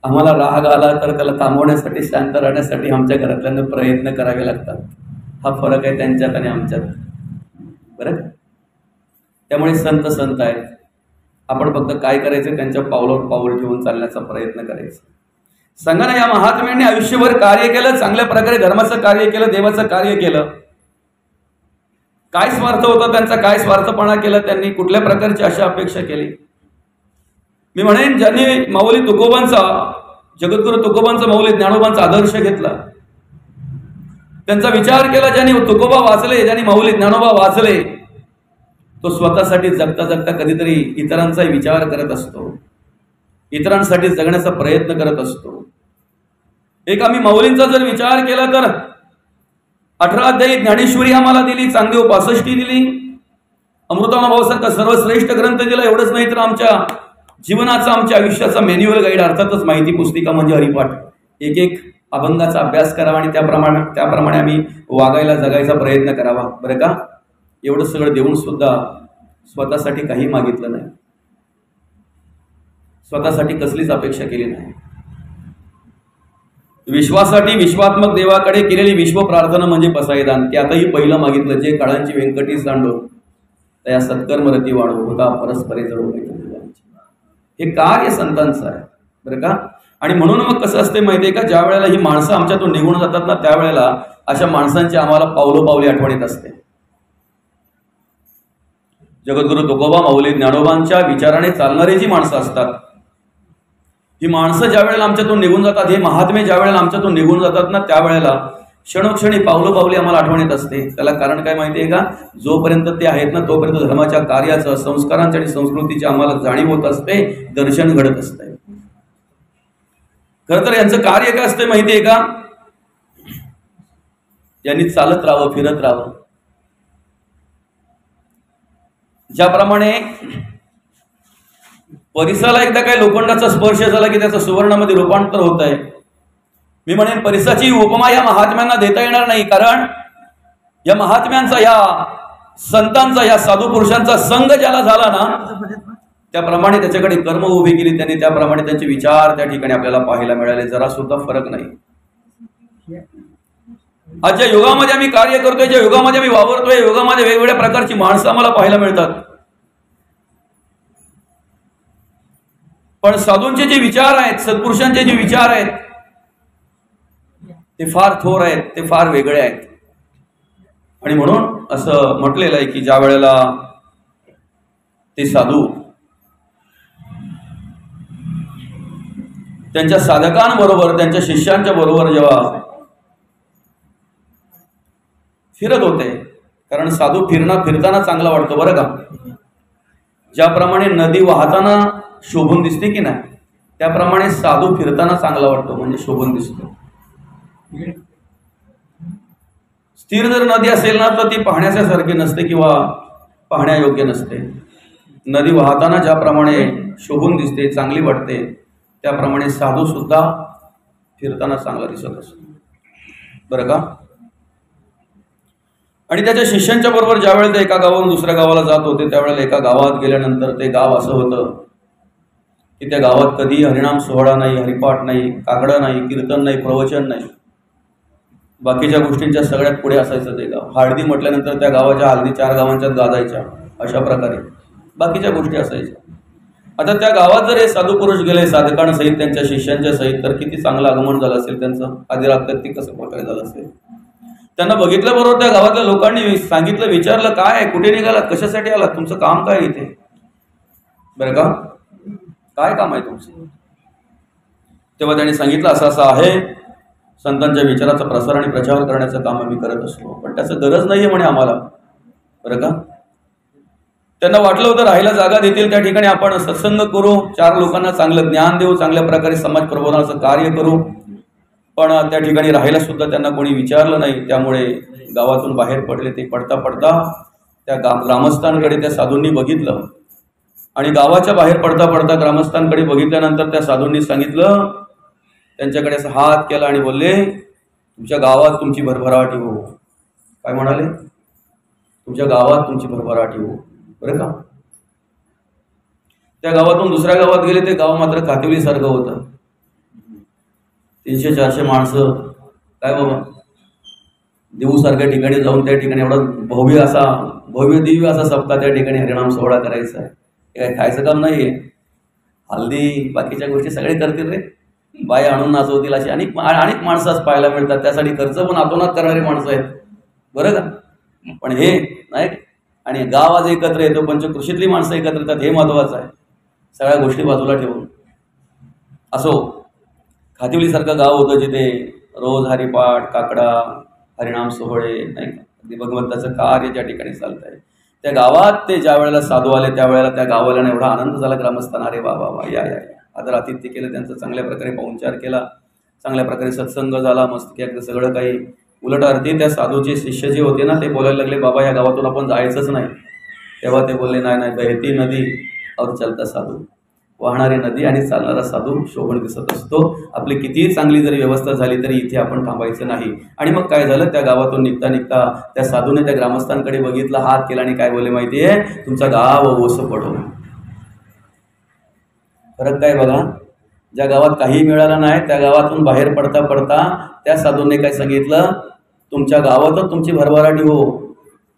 आम्हाला राग आला तर त्याला थांबवण्यासाठी, शांत राहण्यासाठी आमच्या घरातल्यांना प्रयत्न करावे लागतात. हा फरक आहे त्यांच्यात आणि आमच्यात. बरं का? त्यामुळे संत संत आहेत. आपण फक्त काय करायचं? त्यांच्या पावलावर पाऊल ठेवून चालण्याचा प्रयत्न करायचा. सांगा ना, या महात्म्यांनी आयुष्यभर कार्य केलं, चांगल्या प्रकारे धर्माचं कार्य केलं, देवाचं कार्य केलं. काय स्वार्थ होता त्यांचा? काय स्वार्थपणा केला त्यांनी? कुठल्या प्रकारची अशा अपेक्षा केली? मी म्हणेन, ज्यांनी माऊली तुकोबांचा, जगद्गुरु तुकोबांचा, माऊली ज्ञानोबांचा आदर्श घेतला, त्यांचा विचार केला, ज्यांनी तुकोबा वाचले, ज्यांनी माऊली ज्ञानोबा वाचले, तो स्वतःसाठी जगता जगता कधीतरी इतरांचाही विचार करत असतो, इतरांसाठी जगण्याचा प्रयत्न करत असतो. एक आम्ही माऊलींचा जर विचार केला तर 18 अध्यायी ज्ञानेश्वरी आम्हाला दिली, चांगदेव 65 दिली, अमृतानुभवासारखा सर्वश्रेष्ठ ग्रंथ दिला. एवढंच नाही तर आमच्या जीवनाचा, आमच्या आयुष्याचा मॅन्युअल गाईड, अर्थातच माहिती पुस्तिका म्हणजे हरिपाठ. एक एक अभंगाचा अभ्यास करावा आणि त्याप्रमाणे आम्ही वागायला, जगायचा प्रयत्न करावा. बरं का? एवढं सगळं देऊन सुद्धा स्वतःसाठी काही मागितलं नाही, स्वतःसाठी कसलीच अपेक्षा केली नाही. विश्वासाठी विश्वात्मक देवाकडे केलेली विश्व प्रार्थना म्हणजे पसायदान. त्यातही पहिलं मागितलं, जे काळांची व्यंकटी सांडो त्या सत्कर्मरती वाढो, होता परस्परे जळो. हे कार्य संतांचं आहे. बरं का? आणि म्हणून मग कसं असते माहिती आहे का, ज्या वेळेला ही माणसं आमच्यातून निघून जातात ना, त्यावेळेला अशा माणसांची आम्हाला पावलोपावली आठवणीत असते. जगद्गुरु तुकोबा, माऊली ज्ञानोबांच्या विचाराने चालणारी जी माणसं असतात, ही माणसं ज्या वेळेला आमच्यातून निघून जातात, हे महात्मे ज्या वेळेला आमच्यातून निघून जातात ना, त्यावेळेला क्षणोक्षणी पावलोपावली आम्हाला आठवणीत असते. त्याला कारण काय माहिती आहे का? जोपर्यंत ते आहेत ना, तोपर्यंत धर्माच्या कार्याचं, संस्कारांच्या आणि संस्कृतीची आम्हाला जाणीव होत असते, दर्शन घडत असते. खरं तर यांचं कार्य काय असते माहिती आहे का? यांनी चालत राहावं, फिरत राहावं. ज्याप्रमाणे परिसाला एकदा काही लोखंडाचा स्पर्श झाला की त्याचं सुवर्णामध्ये रूपांतर होत आहे, मी म्हणेन परिसाची उपमा या महात्म्यांना देता येणार नाही. कारण या महात्म्यांचा, या संतांचा, या साधू पुरुषांचा संघ ज्याला झाला ना, त्याप्रमाणे त्याच्याकडे कर्म उभी केली त्यांनी, त्याप्रमाणे त्यांचे विचार त्या ठिकाणी आपल्याला पाहायला मिळाले. जरा सुद्धा फरक नाही. आज ज्या युगामध्ये आम्ही कार्य करतोय, ज्या युगामध्ये आम्ही वावरतोय, युगामध्ये वेगवेगळ्या प्रकारची माणसं आम्हाला पाहायला मिळतात. पण साधूंचे जे विचार आहेत, सत्पुरुषांचे जे विचार आहेत ते फार थोर आहेत, ते फार वेगळे आहेत. आणि म्हणून असं म्हटलेलं आहे की ज्या वेळेला ते साधू त्यांच्या साधकांबरोबर, त्यांच्या शिष्यांच्या बरोबर जेव्हा फिरत होते, कारण साधू फिरताना चांगला वाटतो बरं का. ज्याप्रमाणे नदी वाहताना शोभून दिसते की नाही, त्याप्रमाणे साधू फिरताना चांगला वाटतो, म्हणजे शोभून दिसतो. स्थिर जर नदी असेल ना तर ती पाहण्यासारखी नसते किंवा पाहण्यायोग्य नसते. नदी वाहताना ज्याप्रमाणे शोभून दिसते, चांगली वाटते, त्याप्रमाणे साधू सुद्धा फिरताना चांगला दिसत असतो बरं का. आणि त्याच्या शिष्यांच्या बरोबर ज्यावेळेला ते एका गावावरून दुसऱ्या गावाला जात होते, त्यावेळेला एका गावात गेल्यानंतर ते गाव असं होतं की त्या गावात कधी हरिनाम सोहळा नाही, हरिपाठ नाही, काकडा नाही, कीर्तन नाही, प्रवचन नाही. बाकीच्या गोष्टींच्या सगळ्यात पुढे असायचं ते गाव. हळदी म्हटल्यानंतर त्या गावाच्या हळदी 4 गावांच्यात गाजायच्या, अशा प्रकारे बाकीच्या गोष्टी असायच्या. आता त्या गावात जर हे साधू पुरुष गेले साधकांसहित, त्यांच्या शिष्यांच्या सहित, तर किती चांगलं आगमन झालं असेल त्यांचं. आधी रात्र ती कसं प्रकारे झालं असेल. त्यांना बघितल्याबरोबर त्या गावातल्या लोकांनी सांगितलं, विचारलं, काय कुठे निघाला, कशासाठी आला, तुमचं काम काय इथे बरं का, काय काम आहे तुमचं. तेव्हा त्यांनी सांगितलं, असं असं आहे, संतांच्या विचाराचा प्रसार आणि प्रचार करण्याचं काम आम्ही करत असतो, पण त्याचं गरज नाहीये म्हणे आम्हाला बरं का. त्यांना वाटलं होतं राहायला जागा देतील, त्या ठिकाणी आपण सत्संग करू, 4 लोकांना चांगलं ज्ञान देऊ, चांगल्या प्रकारे समाज प्रबोधनाचं कार्य करू, पण त्या ठिकाणी राहायला सुद्धा त्यांना कोणी विचारलं नाही. त्यामुळे गावातून बाहेर पडले. ते पडता पडता त्या ग्रामस्थांकडे त्या साधूंनी बघितलं, आणि गावाच्या बाहेर पडता पडता ग्रामस्थांकडे बघितल्यानंतर त्या साधूंनी सांगितलं, त्यांच्याकडे असा हात केला आणि बोलले, तुमच्या गावात तुमची भरभराटी हो. काय म्हणाले, तुमच्या गावात तुमची भरभराटी हो बरं का. त्या गावातून दुसऱ्या गावात गेले, ते गाव मात्र कातिवलीसारखं होतं. 300-400 माणसं, काय बाबा, देऊसारख्या ठिकाणी जाऊन त्या ठिकाणी एवढा भव्य दिव्य असा सप्ताह त्या ठिकाणी हरिनाम सोहळा करायचा आहे. हे काय खायचं काम नाहीये. हल्दी बाकीच्या गोष्टी सगळे करतील रे, बाई आणून नाचवतील, अशी अनेक माणसं आज पाहायला मिळतात. त्यासाठी खर्च पण आतोनात करणारी माणसं आहेत बरं का. पण हे नाही, आणि गाव आज एकत्र येतो, पंचकृषीतली माणसं एकत्र येतात, हे महत्वाचं आहे. सगळ्या गोष्टी बाजूला ठेवून असो, खातिवलीसारखं गाव होतं जिथे रोज हरिपाठ, काकडा, हरिनाम सोहळे, नाही का, भगवंताचं कार्य ज्या ठिकाणी चालत आहे, त्या गावात ते ज्या वेळेला साधू आले, त्यावेळेला त्या गावाला एवढा आनंद झाला ग्रामस्थांना. अरे वा वा वा, या या आदर आतिथ्य केलं, त्यांचा चांगल्या प्रकारे पाहुणचार केला, चांगल्या प्रकारे सत्संग झाला, मस्त की सगळं काही. उलट अर्थी त्या साधूचे शिष्य जे होते ना, ते बोलायला लागले, बाबा या गावातून आपण जायचंच नाही. तेव्हा ते बोलले, नाही नाही, बहती नदी और चलता साधू, वाहणारी नदी आणि चालणारा साधू शोभन दिसत असतो. आपली कितीही चांगली जरी व्यवस्था झाली तरी इथे आपण थांबायचं नाही. आणि मग काय झालं, त्या गावातून निघता निघता त्या साधूने त्या ग्रामस्थांकडे बघितलं, हात केला आणि काय बोलले माहितीये, तुमचा गाव ओस पडो. फरक काय बघा. ज्या गावात काही मिळालं नाही, त्या गावातून बाहेर पडता पडता त्या साधूने काय सांगितलं, तुमच्या गावातच तुमची भरभराटी हो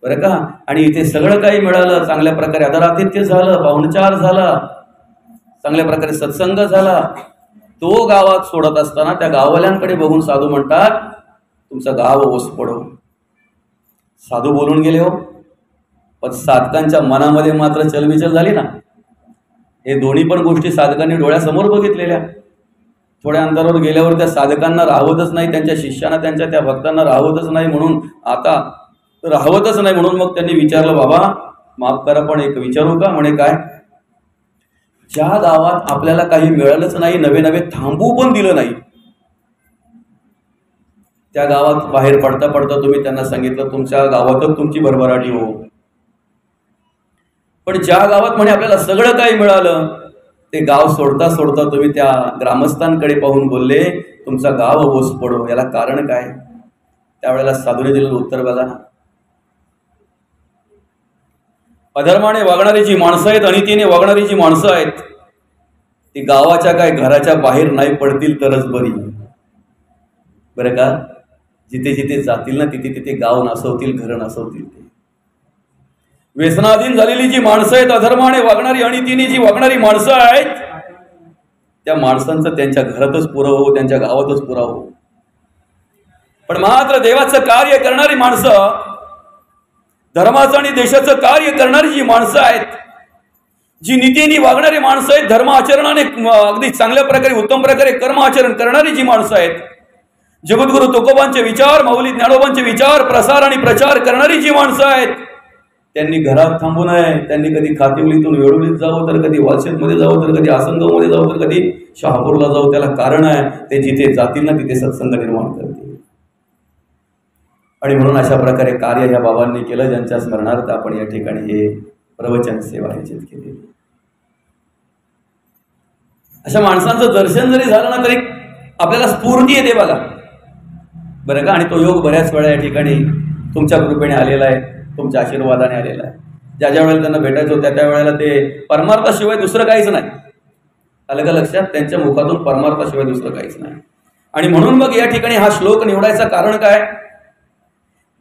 बरं का. आणि इथे सगळं काही मिळालं, चांगल्या प्रकारे आदरातिथ्य झालं, पाहुणचार झाला, चांगल्या प्रकारे सत्संग झाला. तो गावात सोडत असताना त्या गाववाल्यांकडे बघून साधू म्हणतात, तुमचं गाव ओस पडो. साधू बोलून गेले हो, पण साधकांच्या मनामध्ये मात्र चलबिचल झाली ना. हे दोन्ही पण गोष्टी साधकांनी डोळ्यासमोर बघितलेल्या. थोड्या अंतरावर गेल्यावर त्या साधकांना राहवतच नाही, त्यांच्या शिष्यांना, त्यांच्या त्या भक्तांना राहवतच नाही, म्हणून आता राहवतच नाही म्हणून मग त्यांनी विचारलं, बाबा माफ करा पण एक विचारू का. म्हणे काय, ज्या गावात आपल्याला काही मिळालंच नाही, नवे नवे थांबू पण दिलं नाही, त्या गावात बाहेर पडता पडता तुम्ही त्यांना सांगितलं, तुमच्या गावातच तुमची भरभराटी हो. पण ज्या गावात म्हणे आपल्याला सगळं काही मिळालं, ते गाव सोडता सोडता तुम्ही त्या ग्रामस्थांकडे पाहून बोलले, तुमचा गाव ओस पडो. याला कारण काय. त्यावेळेला साधूने दिलेलं उत्तर बघा ना, अधर्माने वागणारी जी माणसं आहेत, अनितीने वागणारी जी माणसं आहेत, ती गावाच्या काय घराच्या बाहेर नाही पडतील तरच बरी, बरं का. जिथे जिथे जातील ना तिथे तिथे गाव नासवतील, घरं नासवतील. ते व्यसनाधीन झालेली जी माणसं आहेत, अधर्माने वागणारी, अनितीने जी वागणारी माणसं आहेत, त्या माणसांचं त्यांच्या घरातच पुराव हो, त्यांच्या गावातच पुराव हो. पण मात्र देवाचं कार्य करणारी माणसं, धर्माचं आणि देशाचं कार्य करणारी जी माणसं आहेत, जी नीतीने वागणारी माणसं आहेत, धर्म आचरणाने अगदी चांगल्या प्रकारे उत्तम प्रकारे कर्म आचरण करणारी जी माणसं आहेत, जगद्गुरु तुकोबांचे विचार, माऊली ज्ञानोबांचे विचार प्रसार आणि प्रचार करणारी जी माणसं आहेत, त्यांनी घरात थांबू नये. त्यांनी कधी खातिवलीतून वेळोलीत जावं, तर कधी वालशेतमध्ये जावं, तर कधी आसनगावमध्ये जावं, तर कधी शहापूरला जावं. त्याला कारण आहे, ते जिथे जातील ना तिथे सत्संग निर्माण करतील. आणि म्हणून अशा प्रकारे कार्य ह्या बाबांनी केलं, ज्यांच्या स्मरणार्थ आपण या ठिकाणी हे प्रवचन सेवा आयोजित केली. अशा माणसांचं दर्शन जरी झालं ना तरी आपल्याला स्फूर्ती येते बघा, बरं का. आणि तो योग बऱ्याच वेळा या ठिकाणी तुमच्या कृपेने आलेला आहे, तुमच्या आशीर्वादाने आलेला आहे. ज्या ज्या वेळेला त्यांना भेटायचं होतं त्या वेळेला ते परमार्थाशिवाय दुसरं काहीच नाही. आलं का लक्षात? त्यांच्या मुखातून परमार्थाशिवाय दुसरं काहीच नाही. आणि म्हणून मग या ठिकाणी हा श्लोक निवडायचं कारण काय?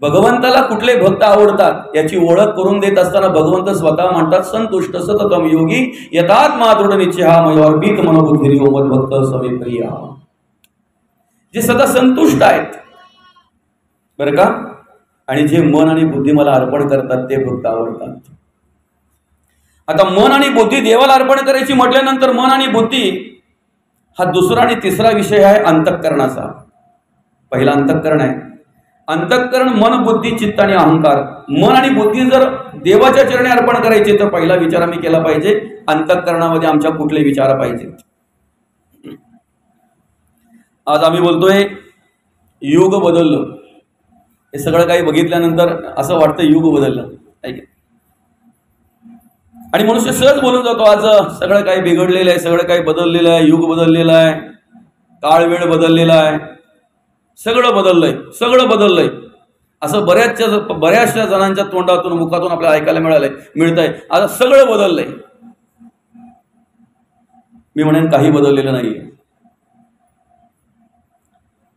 भगवंताला कुठले भक्त आवडतात याची ओळख करून देत असताना भगवंत स्वतः म्हणतात, संतुष्ट सततम योगी यथात्मा दृढ निश्चय मयोर्पित मनोबुद्धिर्यो मद्भक्त समे प्रिया. जे सदा संतुष्ट आहेत, बरं का, आणि जे मन आणि बुद्धी मला अर्पण करतात ते भक्त आवडतात. आता मन आणि बुद्धी देवाला अर्पण करायची म्हटल्यानंतर मन आणि बुद्धी हा दुसरा आणि तिसरा विषय आहे अंतःकरणाचा. पहिला अंतःकरण आहे. अंतःकरण मन, बुद्धी, चित्त आणि अहंकार. मन आणि बुद्धी जर देवाच्या चरणी अर्पण करायचे तर पहिला विचार आम्ही केला पाहिजे, अंतःकरणामध्ये आमच्या कुठले विचार पाहिजेत. आज आम्ही बोलतोय युग बदललं. हे सगळं काही बघितल्यानंतर असं वाटतं युग बदललं, आणि मनुष्य सहज बोलून जातो आज सगळं काही बिघडलेलं आहे, सगळं काही बदललेलं आहे, युग बदललेलं आहे, काळ वेळ बदललेला आहे, सगळं बदललंय, सगळं बदललंय असं बऱ्याचशा जणांच्या तोंडातून मुखातून आपल्याला ऐकायला मिळतंय. आता सगळं बदललंय. मी म्हणेन काही बदललेलं नाहीये.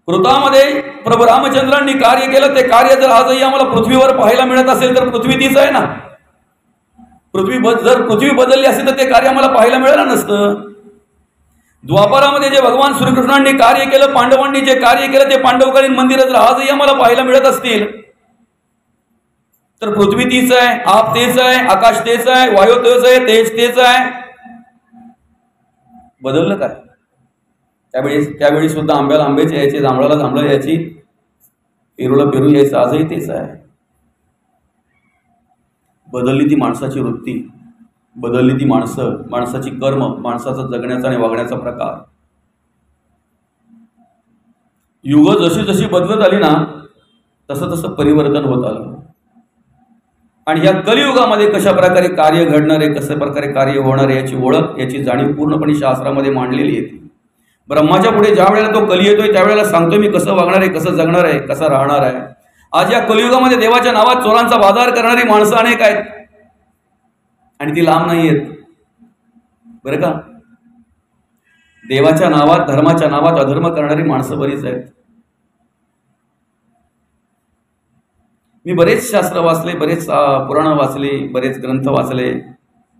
कृतामध्ये प्रभू रामचंद्रांनी कार्य केलं, ते कार्य जर आजही आम्हाला पृथ्वीवर पाहायला मिळत असेल तर पृथ्वी तीच आहे ना. जर पृथ्वी बदलली असेल तर ते कार्य आम्हाला पाहायला मिळालं नसतं. द्वापारामध्ये जे भगवान श्रीकृष्णांनी कार्य केलं, पांडवांनी जे कार्य केलं, ते पांडवकालीन मंदिर जर आजही आम्हाला पाहायला मिळत असतील तर पृथ्वी तीच आहे, आप तेच आहे, आकाश तेच आहे, वायू तेच आहे, तेज तेच आहे. बदललं काय? त्यावेळी सुद्धा आंब्याला आंब्याची यायची, जांभळाला जांभळं यायची, पेरूला पेरू यायचं. आजही तेच आहे. बदलली ती माणसाची वृत्ती, बदलली ती माणसं, माणसाची कर्म, माणसाचा जगण्याचा आणि वागण्याचा प्रकार. युग जशी जशी बदलत आली ना तसं तसं परिवर्तन होत आलं. आणि या कलियुगामध्ये कशा प्रकारे कार्य घडणार आहे, कशा प्रकारे कार्य होणार आहे याची ओळख, याची जाणीव पूर्णपणे शास्त्रामध्ये मांडलेली आहे. ब्रह्माच्या पुढे ज्या वेळेला तो कली येतोय त्यावेळेला सांगतोय मी कसं वागणार आहे, कसं जगणार आहे, कसं राहणार आहे. आज या कलियुगामध्ये देवाच्या नावात चोरांचा बाजार करणारी माणसं अनेक आहेत आणि ती लांब नाही आहेत, बरं का. देवाच्या नावात, धर्माच्या नावात अधर्म करणारी माणसं बरीच आहेत. मी बरेच शास्त्र वाचले, बरेच पुराण वाचले, बरेच ग्रंथ वाचले,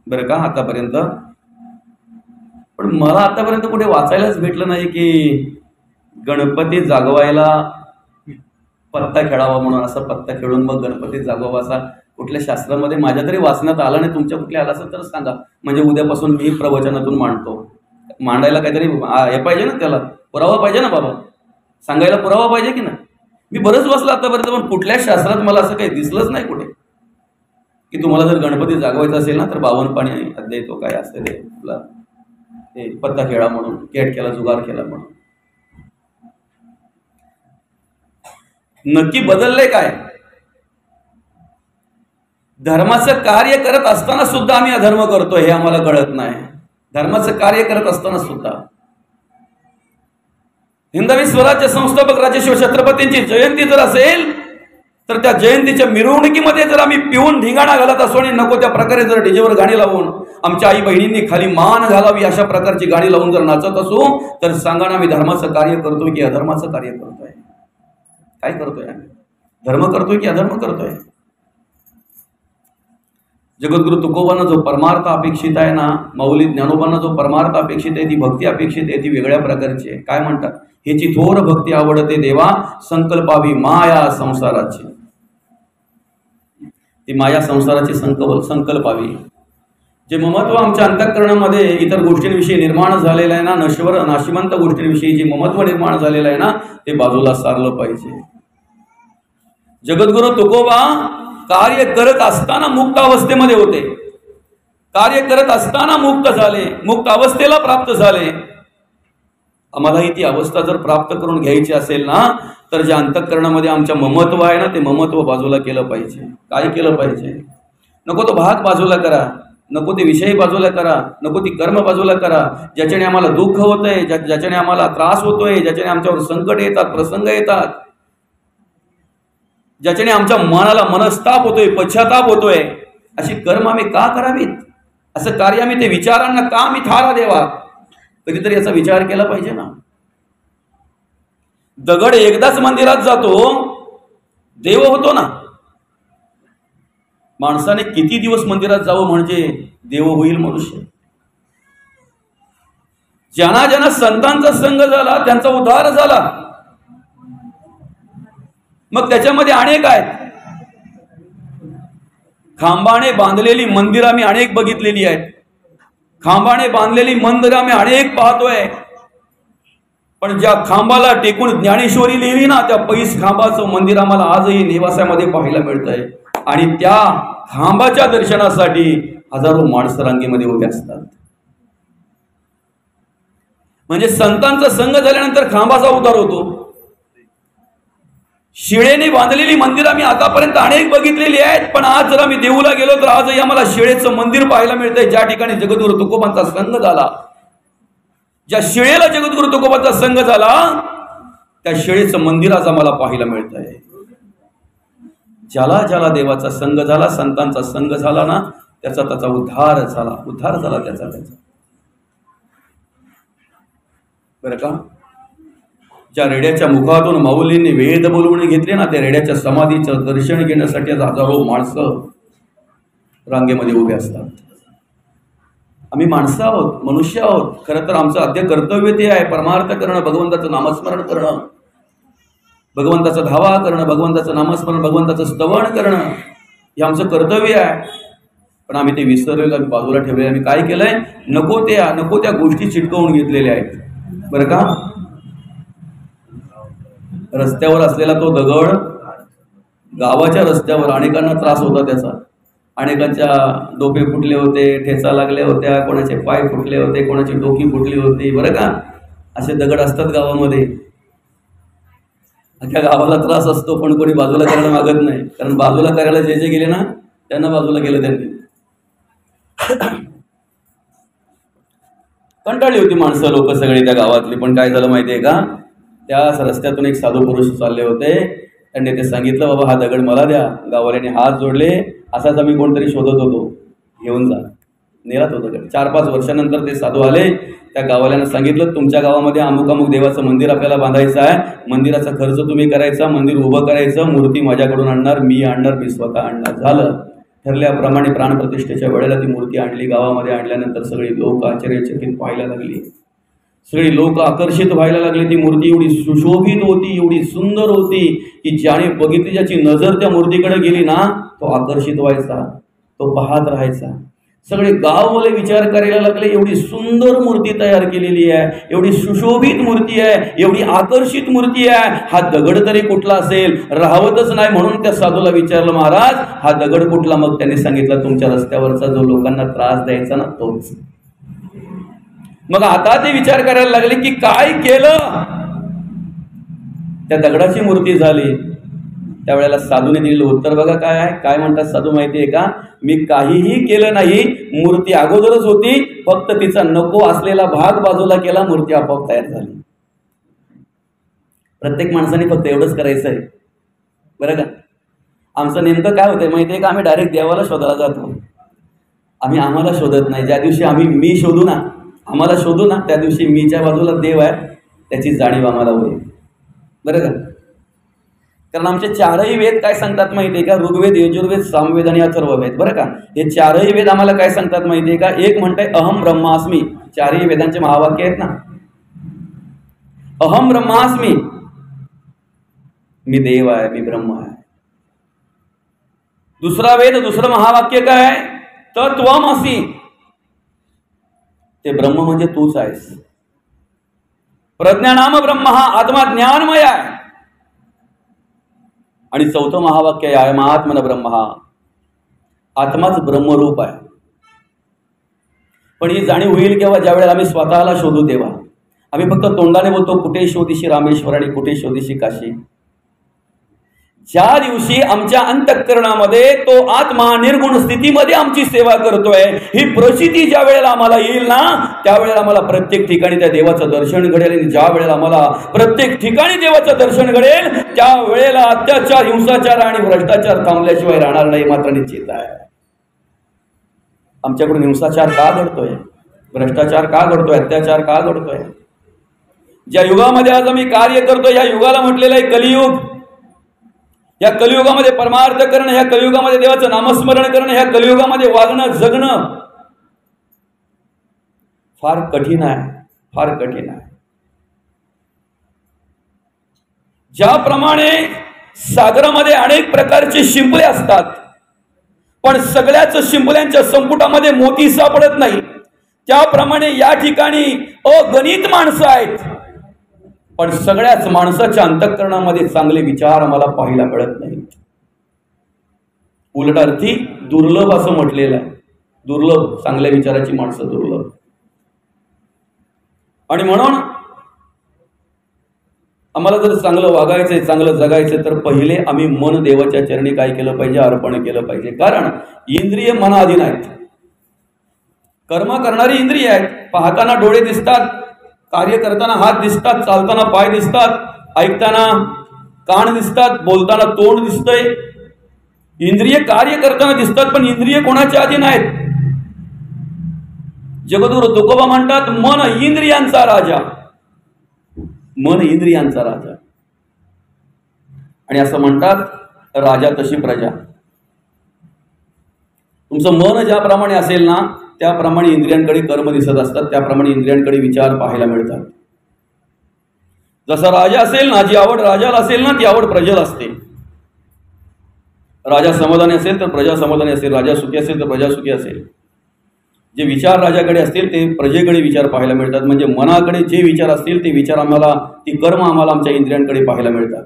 बरं का आतापर्यंत. पण मला आतापर्यंत कुठे वाचायलाच भेटलं नाही की गणपती जागवायला पत्ता खेळावा म्हणून. असा पत्ता खेळून मग गणपती जागवावा असा कुठल्या शास्त्रामध्ये माझ्या तरी वाचण्यात आला नाही. तुमच्या कुठल्या आला असेल तर सांगा, म्हणजे उद्यापासून मी प्रवचनातून मांडतो. मांडायला काहीतरी हे पाहिजे ना, त्याला पुरावा पाहिजे ना बाबा, सांगायला पुरावा पाहिजे की नाही. मी बरंच वाचलं आतापर्यंत, पण कुठल्याच शास्त्रात मला असं काही दिसलंच नाही कुठे की तुम्हाला जर गणपती जागवायचा असेल ना तर 52 पाणी अध्याय तो काय असते ते तुला ते पत्ता खेळा म्हणून, केट केला, जुगार केला म्हणून. नक्की बदललंय काय? धर्माचं कार्य करत असताना सुद्धा आम्ही अधर्म करतोय हे आम्हाला कळत नाही. धर्माचं कार्य करत असताना सुद्धा हिंदवी स्वराज्य संस्थापक राजेश्वर छत्रपतींची जयंती जर असेल तर त्या जयंतीच्या मिरवणुकीमध्ये जर आम्ही पिऊन धिंगाणा घालत असो आणि नको त्या प्रकारे जर डीजेवर गाणी लावून आमच्या आई बहिणींनी खाली मान घालावी अशा प्रकारची गाणी लावून जर नाचत असू तर सांगा ना, आम्ही धर्माचं कार्य करतोय की अधर्माचं कार्य करतोय? काय करतोय आम्ही? धर्म करतोय की अधर्म करतोय? जगद्गुरु तुकोबांना जो परमार्थ अपेक्षित आहे ना, माऊली ज्ञानोबांना जो परमार्थ अपेक्षित आहे, ती भक्ती अपेक्षित आहे, ती वेगळ्या प्रकारची आहे. काय म्हणतात? ह्याची थोर भक्ती आवडते देवा, संकल्पावी माया संसाराची. ती माया संसाराची संकल्पावी. जे ममत्व आमच्या अंतःकरणामध्ये इतर गोष्टींविषयी निर्माण झालेलं आहे ना, नश्वर नाशिवंत गोष्टींविषयी जे ममत्व निर्माण झालेलं आहे ना, ते बाजूला सारलं पाहिजे. जगद्गुरु तुकोबा कार्य करत असताना मुक्त अवस्थेमध्ये होते. कार्य करत असताना मुक्त झाले, मुक्त अवस्थेला प्राप्त झाले. आम्हालाही ती अवस्था जर प्राप्त करून घ्यायची असेल ना, तर ज्या अंतःकरणामध्ये आमच्या ममत्व आहे ना, ते ममत्व बाजूला केलं पाहिजे. काय केलं पाहिजे? नको तो भाग बाजूला करा, नको ते विषय बाजूला करा, नको ती कर्म बाजूला करा, ज्याच्याने आम्हाला दुःख होतंय, ज्याच्याने आम्हाला त्रास होतोय, ज्याच्याने आमच्यावर संकट येतात, प्रसंग येतात, ज्याच्याने आमच्या मनाला मनस्ताप होतोय, पश्चाताप होतोय, अशी कर्म आम्ही का करावीत? असं कार्य आम्ही ते विचारांना का आम्ही थारा देवा? कधीतरी याचा विचार केला पाहिजे ना. दगड एकदाच मंदिरात जातो, देव होतो ना. माणसाने किती दिवस मंदिरात जावं म्हणजे देव होईल मनुष्य? ज्यांना ज्यांना संतांचा संग झाला त्यांचा उद्धार झाला. मग त्याच्यामध्ये अनेक आहेत. खांबाने बांधलेली मंदिर आम्ही अनेक बघितलेली आहेत. खांबाने बांधलेली मंदिर आम्ही अनेक पाहतोय. पण ज्या खांबाला टेकून ज्ञानेश्वरी लिहिली ना, त्या पैस खांबाचं मंदिर आम्हाला आजही नेवासामध्ये पाहायला मिळतंय. आणि त्या खांबाच्या दर्शनासाठी हजारो माणसं रांगेमध्ये उभे असतात. म्हणजे संतांचा संग झाल्यानंतर खांबाचा उद्धार होतो. शिळेने बांधलेली मंदिर आम्ही आतापर्यंत अनेक बघितलेली आहेत. पण आज जर आम्ही देऊला गेलो तर आजही आम्हाला शिळेचं मंदिर पाहायला मिळतंय, ज्या ठिकाणी जगद्गुरु तुकोबांचा संग झाला. ज्या शिळेला जगद्गुरु तुकोबांचा संग झाला त्या शिळेचं मंदिर आज आम्हाला पाहायला मिळतंय. ज्याला ज्याला देवाचा संग झाला, संतांचा संग झाला ना, त्याचा उद्धार झाला. उद्धार झाला त्याचा. बरं का? ज्या रेड्याच्या मुखातून माऊलींनी वेद बोलवणे घेतले ना, त्या रेड्याच्या समाधीचं दर्शन घेण्यासाठी हजारो माणसं रांगेमध्ये उभे असतात. आम्ही माणसं आहोत, मनुष्य आहोत. खरं तर आमचं आद्य कर्तव्य ते आहे परमार्थ करणं, भगवंताचं नामस्मरण करणं, भगवंताचा धावा करणं, भगवंताचं नामस्मरण, भगवंताचं स्तवन करणं, हे आमचं कर्तव्य आहे. पण आम्ही ते विसरलेलं, आम्ही बाजूला ठेवले. आम्ही काय केलंय? नको त्या गोष्टी चिटकवून घेतलेल्या आहेत. बरं का? रस्त्यावर असलेला तो दगड गावाच्या रस्त्यावर अनेकांना त्रास होता त्याचा. अनेकांच्या डोके फुटले होते, ठेचा लागल्या होत्या, कोणाचे पाय फुटले होते, कोणाची डोकी फुटली होती. बरं का? असे दगड असतात गावामध्ये. अख्या गावाला त्रास असतो, पण कोणी बाजूला करायला मागत नाही. कारण बाजूला करायला जे गेले ना, त्यांना बाजूला केलं त्यांनी. कंटाळली होती माणसं, लोक सगळे त्या गावातली. पण काय झालं माहितीये का? त्याच रस्त्यातून एक साधू पुरुष चालले होते. त्यांनी ते सांगितलं, बाबा हा दगड मला द्या. गाववाल्याने हात जोडले. असाच आम्ही कोणतरी शोधत होतो, घेऊन जा. नेला तो दगड. 4-5 वर्षानंतर ते साधू आले. त्या गाववाल्यांना सांगितलं, तुमच्या गावामध्ये अमुक अमुक देवाचं मंदिर आपल्याला बांधायचं आहे. मंदिराचा खर्च तुम्ही करायचा, मंदिर उभं करायचं, मूर्ती माझ्याकडून आणणार, मी स्वतः आणणार. झालं. ठरल्याप्रमाणे प्राणप्रतिष्ठेच्या वेळेला ती मूर्ती आणली. गावामध्ये आणल्यानंतर सगळी लोक आश्चर्यचकित पाहायला लागली. सगळी लोक आकर्षित व्हायला लागली. ती मूर्ती एवढी सुशोभित होती, एवढी सुंदर होती की ज्याने बघितली, ज्याची नजर त्या मूर्तीकडे गेली ना, तो आकर्षित व्हायचा, तो पाहत राहायचा. सगळे गाववाले विचार करायला लागले, एवढी सुंदर मूर्ती तयार केलेली आहे, एवढी सुशोभित मूर्ती आहे, एवढी आकर्षित मूर्ती आहे, हा दगड तरी कुठला असेल? राहवतच नाही. म्हणून त्या साधूला विचारलं, महाराज हा दगड कुठला? मग त्यांनी सांगितलं, तुमच्या रस्त्यावरचा जो लोकांना त्रास द्यायचा ना, तोच. मग आता ते विचार करायला लागले की काय केलं? त्या दगडाची मूर्ती झाली. त्यावेळेला साधूने दिलेलं उत्तर बघा काय आहे. काय म्हणतात साधू माहिती आहे का? मी काहीही केलं नाही, मूर्ती अगोदरच होती, फक्त तिचा नको असलेला भाग बाजूला केला, मूर्ती आपोआप तयार झाली. प्रत्येक माणसाने फक्त एवढंच करायचं आहे. बरं का? आमचं नेमकं काय होतंय माहिती आहे का, आम्ही डायरेक्ट देवाला शोधायला जातो. आम्हाला शोधत नाही. ज्या दिवशी आम्ही मी शोधू ना, आम्हाला शोधू ना, त्या दिवशी मीच्या बाजूला देव आहे त्याची जाणीव आम्हाला होईल. बरं का? कारण आमचे चारही वेद काय सांगतात माहिती आहे का, ऋग्वेद, यजुर्वेद, सामवेद आणि अथर्ववेद. बरं का, हे चारही वेद आम्हाला काय सांगतात माहिती आहे का, एक म्हणतंय अहम ब्रह्मास्मी. चारही वेदांचे महावाक्य आहेत ना, अहम ब्रह्मास्मी, मी देव आहे, मी ब्रह्म आहे. दुसरा वेद, दुसरं महावाक्य काय आहे, तत्वमसि, ते ब्रह्म म्हणजे तूच आहेस. प्रज्ञानाम ब्रह्म, हा आत्मा ज्ञानमय आहे. आणि चौथं महावाक्य आहे महात्मन ब्रह्म, हा आत्माच ब्रह्मरूप आहे. पण ही जाणीव होईल केव्हा, ज्या वेळेला आम्ही स्वतःला शोधू तेव्हा. आम्ही फक्त तोंडाने बोलतो कुठे शोधिशी रामेश्वर आणि कुठे शोधिशी काशी. ज्या दिवशी आमच्या अंतःकरणामध्ये तो आत्मा निर्गुण स्थितीमध्ये आमची सेवा करतोय, ही प्रचिती ज्या वेळेला आम्हाला येईल ना, त्यावेळेला आम्हाला प्रत्येक ठिकाणी त्या देवाचं दर्शन घडेल. आणि ज्या वेळेला आम्हाला प्रत्येक ठिकाणी देवाचं दर्शन घडेल, त्या वेळेला अत्याचार, हिंसाचार आणि भ्रष्टाचार थांबल्याशिवाय राहणार नाही, मात्र निश्चित आहे. आमच्याकडून हिंसाचार का घडतोय, भ्रष्टाचार का घडतोय, अत्याचार का घडतोय? ज्या युगामध्ये आज आम्ही कार्य करतोय, या युगाला म्हटलेलं आहे कलियुग. या कलियुगामध्ये परमार्थ करणं, या कलियुगामध्ये देवाचं नामस्मरण करणं, या कलियुगामध्ये वागणं, जगणं फार कठीण आहे, फार कठीण आहे. ज्याप्रमाणे सागरामध्ये अनेक प्रकारचे शिंपले असतात, पण सगळ्याच शिंपल्यांच्या संपुटामध्ये मोती सापडत नाही, त्याप्रमाणे या ठिकाणी अगणित माणसं आहेत, पण सगळ्याच माणसाच्या अंतःकरणामध्ये चांगले विचार आम्हाला पाहायला मिळत नाहीत. उलट अर्थी दुर्लभ असं म्हटलेलं आहे. दुर्लभ, चांगल्या विचाराची माणसं दुर्लभ. आणि म्हणून आम्हाला जर चांगलं वागायचंय, चांगलं जगायचं, तर पहिले आम्ही मन देवाच्या चरणी काय केलं पाहिजे, अर्पण केलं पाहिजे. कारण इंद्रिय मनाधीन आहेत. कर्म करणारी इंद्रिय आहेत. पाहताना डोळे दिसतात, कार्य करताना हात दिसतात, चालताना पाय दिसतात, ऐकताना कान दिसतात, बोलताना तोंड दिसतंय. इंद्रिय कार्य करताना दिसतात, पण इंद्रिय कोणाच्या अधीन आहेत? जगद्गुरु तुकोबा म्हणतात, मन इंद्रियांचा राजा. मन इंद्रियांचा राजा. आणि असं म्हणतात, राजा तशी प्रजा. तुमचं मन ज्याप्रमाणे असेल ना, त्याप्रमाणे इंद्रियांकडे कर्म दिसत असतात, त्याप्रमाणे इंद्रियांकडे विचार पाहायला मिळतात. जसा राजा असेल ना, जी आवड राजाला असेल ना, ती आवड प्रजेला असते. राजा समाधानी असेल तर प्रजा समाधानी असेल, राजा सुखी असेल तर प्रजा सुखी असेल. जे विचार राजाकडे असतील ते प्रजेकडे विचार पाहायला मिळतात. म्हणजे मनाकडे जे विचार असतील ते विचार आम्हाला, ती कर्म आम्हाला आमच्या इंद्रियांकडे पाहायला मिळतात.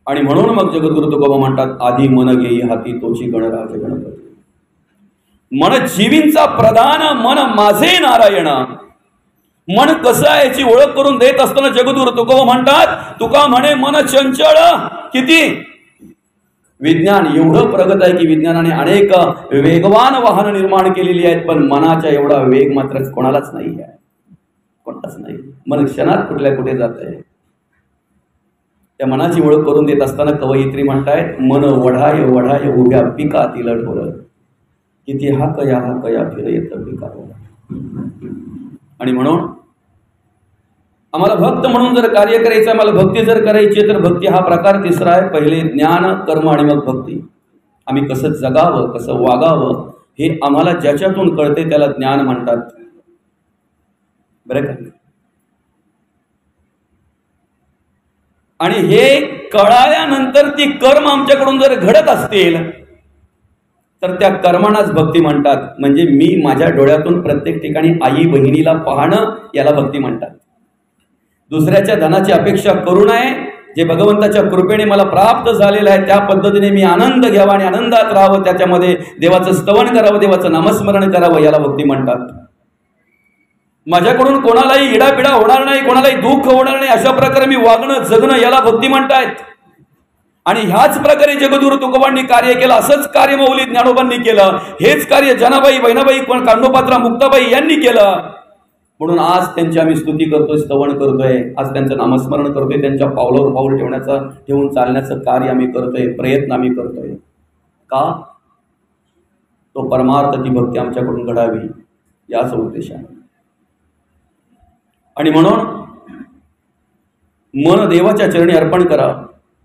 आणि म्हणून मग जगद्गुरु तुकोबा म्हणतात, आधी मन घेई हाती तोची गणराज गणपती. मन जीवींचा प्रधान, मन माझे नारायण. मन कसं आहे याची ओळख करून देत असताना जगद्गुरु तुकोबा म्हणतात, तुका म्हणे मन चंचळ किती. विज्ञान एवढं प्रगत आहे की विज्ञानाने अनेक वेगवान वाहन निर्माण केलेली आहेत, पण मनाचा एवढा वेग मात्र कोणालाच नाही आहे, कोणालाच नाही. मन क्षणात कुठल्या कुठे जात आहे. त्या मनाची ओळख करून देत असताना कवयित्री म्हणतायत, मन वढाय वढाय उभ्या पिकातील ढोर, किती हा कया फिर येत पिकावर. आणि म्हणून आम्हाला भक्त म्हणून जर कार्य करायचं, आम्हाला भक्ती जर करायची, तर भक्ती हा प्रकार तिसरा आहे. पहिले ज्ञान, कर्म आणि मग भक्ती. आम्ही कसं जगावं, कसं वागावं हे आम्हाला ज्याच्यातून कळते त्याला ज्ञान म्हणतात. बरं का? आणि हे कळाल्यानंतर ती कर्म आमच्याकडून जर घडत असतील तर त्या कर्मांनाच भक्ती म्हणतात. म्हणजे मी माझ्या डोळ्यातून प्रत्येक ठिकाणी आई बहिणीला पाहणं याला भक्ती म्हणतात. दुसऱ्याच्या धनाची अपेक्षा करू नये. जे भगवंताच्या कृपेने मला प्राप्त झालेलं आहे त्या पद्धतीने मी आनंद घ्यावा आणि आनंदात राहावं, त्याच्यामध्ये देवाचं स्तवन करावं, देवाचं नामस्मरण करावं, याला भक्ती म्हणतात. माझ्याकडून कोणालाही इडापिडा होणार नाही, कोणालाही दुःख होणार नाही, अशा प्रकारे मी वागणं जगणं याला भक्ती म्हणतायत. आणि ह्याच प्रकारे जगद्गुरु तुकोबांनी कार्य केलं. असंच कार्य माऊली ज्ञानोबांनी केलं. हेच कार्य जनाबाई, बहिणाबाई, कांडोपात्रा, मुक्ताबाई यांनी केलं. म्हणून आज त्यांची आम्ही स्तुती करतोय, स्तवन करतोय, आज त्यांचं नामस्मरण करतोय, त्यांच्या पावलावर पाऊल ठेवून चालण्याचं कार्य आम्ही करतोय, प्रयत्न आम्ही करतोय. का? तो परमार्थ, ती भक्ती आमच्याकडून घडावी याच उद्देशाने. आणि म्हणून मन देवाच्या चरणी अर्पण करा,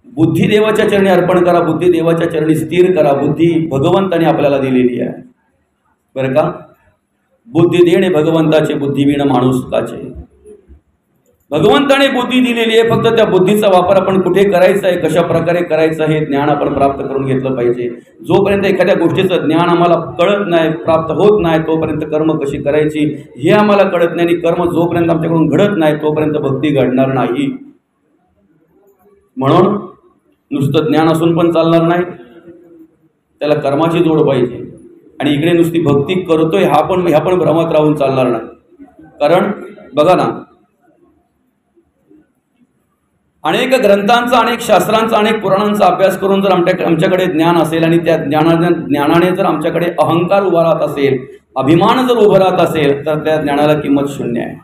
बुद्धी देवाच्या चरणी अर्पण करा, बुद्धी देवाच्या चरणी स्थिर करा. बुद्धी भगवंताने आपल्याला दिलेली आहे बरं का. बुद्धी देणे भगवंताचे, बुद्धिवीण माणूस काचे. भगवंताने बुद्धी दिलेली आहे, फक्त त्या बुद्धीचा वापर आपण कुठे करायचा आहे, कशा प्रकारे करायचं हे ज्ञान आपण प्राप्त करून घेतलं पाहिजे. जोपर्यंत एखाद्या गोष्टीचं ज्ञान आम्हाला कळत नाही, प्राप्त होत नाही, तोपर्यंत कर्म कशी करायची हे आम्हाला कळत नाही. आणि कर्म जोपर्यंत आमच्याकडून घडत नाही तोपर्यंत भक्ती घडणार नाही. म्हणून नुसतं ज्ञान असून पण चालणार नाही, त्याला कर्माची जोड पाहिजे. आणि इकडे नुसती भक्ती करतोय ह्या पण भ्रमात राहून चालणार नाही. कारण बघा ना, अनेक ग्रंथांचा, अनेक शास्त्रांचा, अनेक पुराणांचा अभ्यास करून जर आमच्याकडे ज्ञान असेल आणि त्या ज्ञानाने जर आमच्याकडे अहंकार उभा राहत असेल, अभिमान जर उभा राहत असेल, तर त्या ज्ञानाला किंमत शून्य आहे.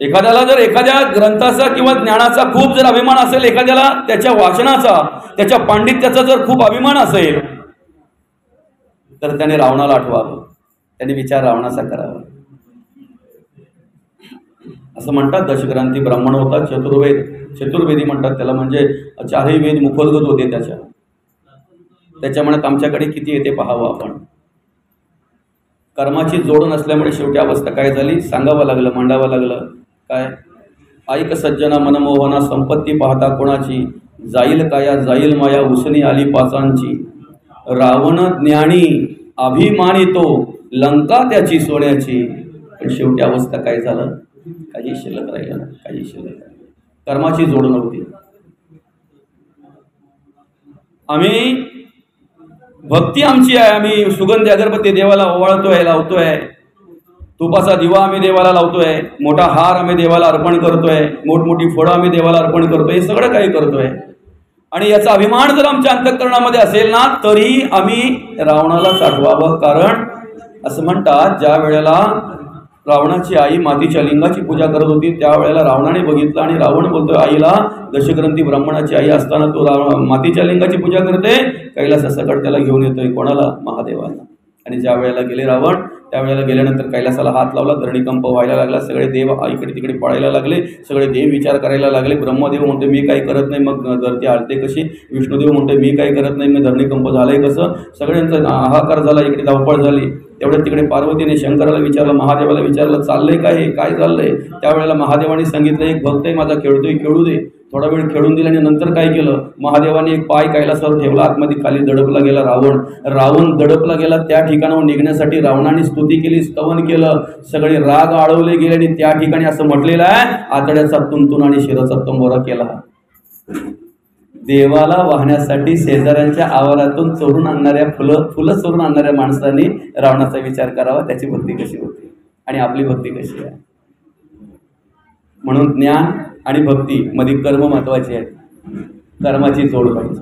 एखाद्याला जर एखाद्या ग्रंथाचा किंवा ज्ञानाचा खूप जर अभिमान असेल, एखाद्याला त्याच्या वाचनाचा, त्याच्या पांडित्याचा जर खूप अभिमान असेल, तर त्याने रावणाला आठवावं, त्याने विचार रावणाचा करावा. असं म्हणतात, दशग्रंथी ब्राह्मण होता, चतुर्वेदी म्हणतात त्याला, म्हणजे चारही वेद मुखोद्गत होते त्याच्या मनात आमच्याकडे किती येते पाहावं आपण. कर्माची जोड नसल्यामुळे शेवटी अवस्था काय झाली सांगावं लागलं, मांडावं लागलं. काय? ऐक सज्जना मनमोहना, संपत्ती पाहता कोणाची, जाईल काया जाईल माया, उसनी आली पाचांची. रावण ज्ञानी अभिमानी तो, लंका त्याची सोन्याची. पण शेवटी अवस्था काय झालं? काही शिल्लक राहिलं ना, काही शिल्लक राहिलं. कर्माची जोड नव्हती. आम्ही भक्ती आमची आहे, आम्ही सुगंधी अगरबत्ती देवाला ओवाळतोय, लावतोय, तुपाचा दिवा आम्ही देवाला लावतोय, मोठा हार आम्ही देवाला अर्पण करतोय, मोठमोठी फळं आम्ही देवाला अर्पण करतोय, हे सगळं काही करतोय. आणि याचा अभिमान जर आमच्या अंतःकरणामध्ये असेल ना, तरी आम्ही रावणालाच आठवावं. कारण असं म्हणतात, ज्या वेळेला रावणाची आई मातीच्या लिंगाची पूजा करत होती, त्यावेळेला रावणाने बघितलं आणि रावण बोलतोय आईला, दशग्रंथी ब्राह्मणाची आई असताना तो मातीच्या लिंगाची पूजा करते, कैलासासकट त्याला घेऊन येतोय. कोणाला? महादेवाला. आणि ज्या वेळेला गेले रावण, त्यावेळेला गेल्यानंतर कैलासाला हात लावला, धरणीकंप व्हायला लागला, सगळे देव इकडे तिकडे पळायला लागले, सगळे देव विचार करायला लागले. ब्रह्मदेव म्हणते मी काही करत नाही, मग धरती आलते कशी. विष्णुदेव म्हणते मी काही करत नाही, मी धरणीकंप झालंय कसं. सगळ्यांचा हाहाकार झाला, इकडे धावपळ झाली. तेवढ्या तिकडे पार्वतीने शंकराला विचारलं, महादेवाला विचारलं, चाललंय काय, काय चाललंय. त्यावेळेला महादेवाने सांगितलं, एक भक्त आहे माझा खेळतोय, खेळू दे. थोडा वेळ खेळून दिला आणि नंतर काय केलं, महादेवाने एक पाय कैलासावर ठेवला, आतमध्ये खाली दडपला गेला रावण दडपला गेला. त्या ठिकाणाहून निघण्यासाठी रावणाने स्तुती केली, स्तवन केलं, सगळे राग आळवले गेले. आणि त्या ठिकाणी असं म्हटलेलं आहे, आतड्याचा तुंतून आणि शिराचा तंबोरा केला. देवाला वाहण्यासाठी शेजाऱ्यांच्या आवारातून चोरून आणणाऱ्या फुलं चोरून आणणाऱ्या माणसांनी रावणाचा विचार करावा, त्याची भक्ती कशी होती आणि आपली भक्ती कशी आहे. म्हणून ज्ञान आणि भक्ती मध्ये कर्म महत्वाचे आहेत. कर्माची जोड पाहिजे,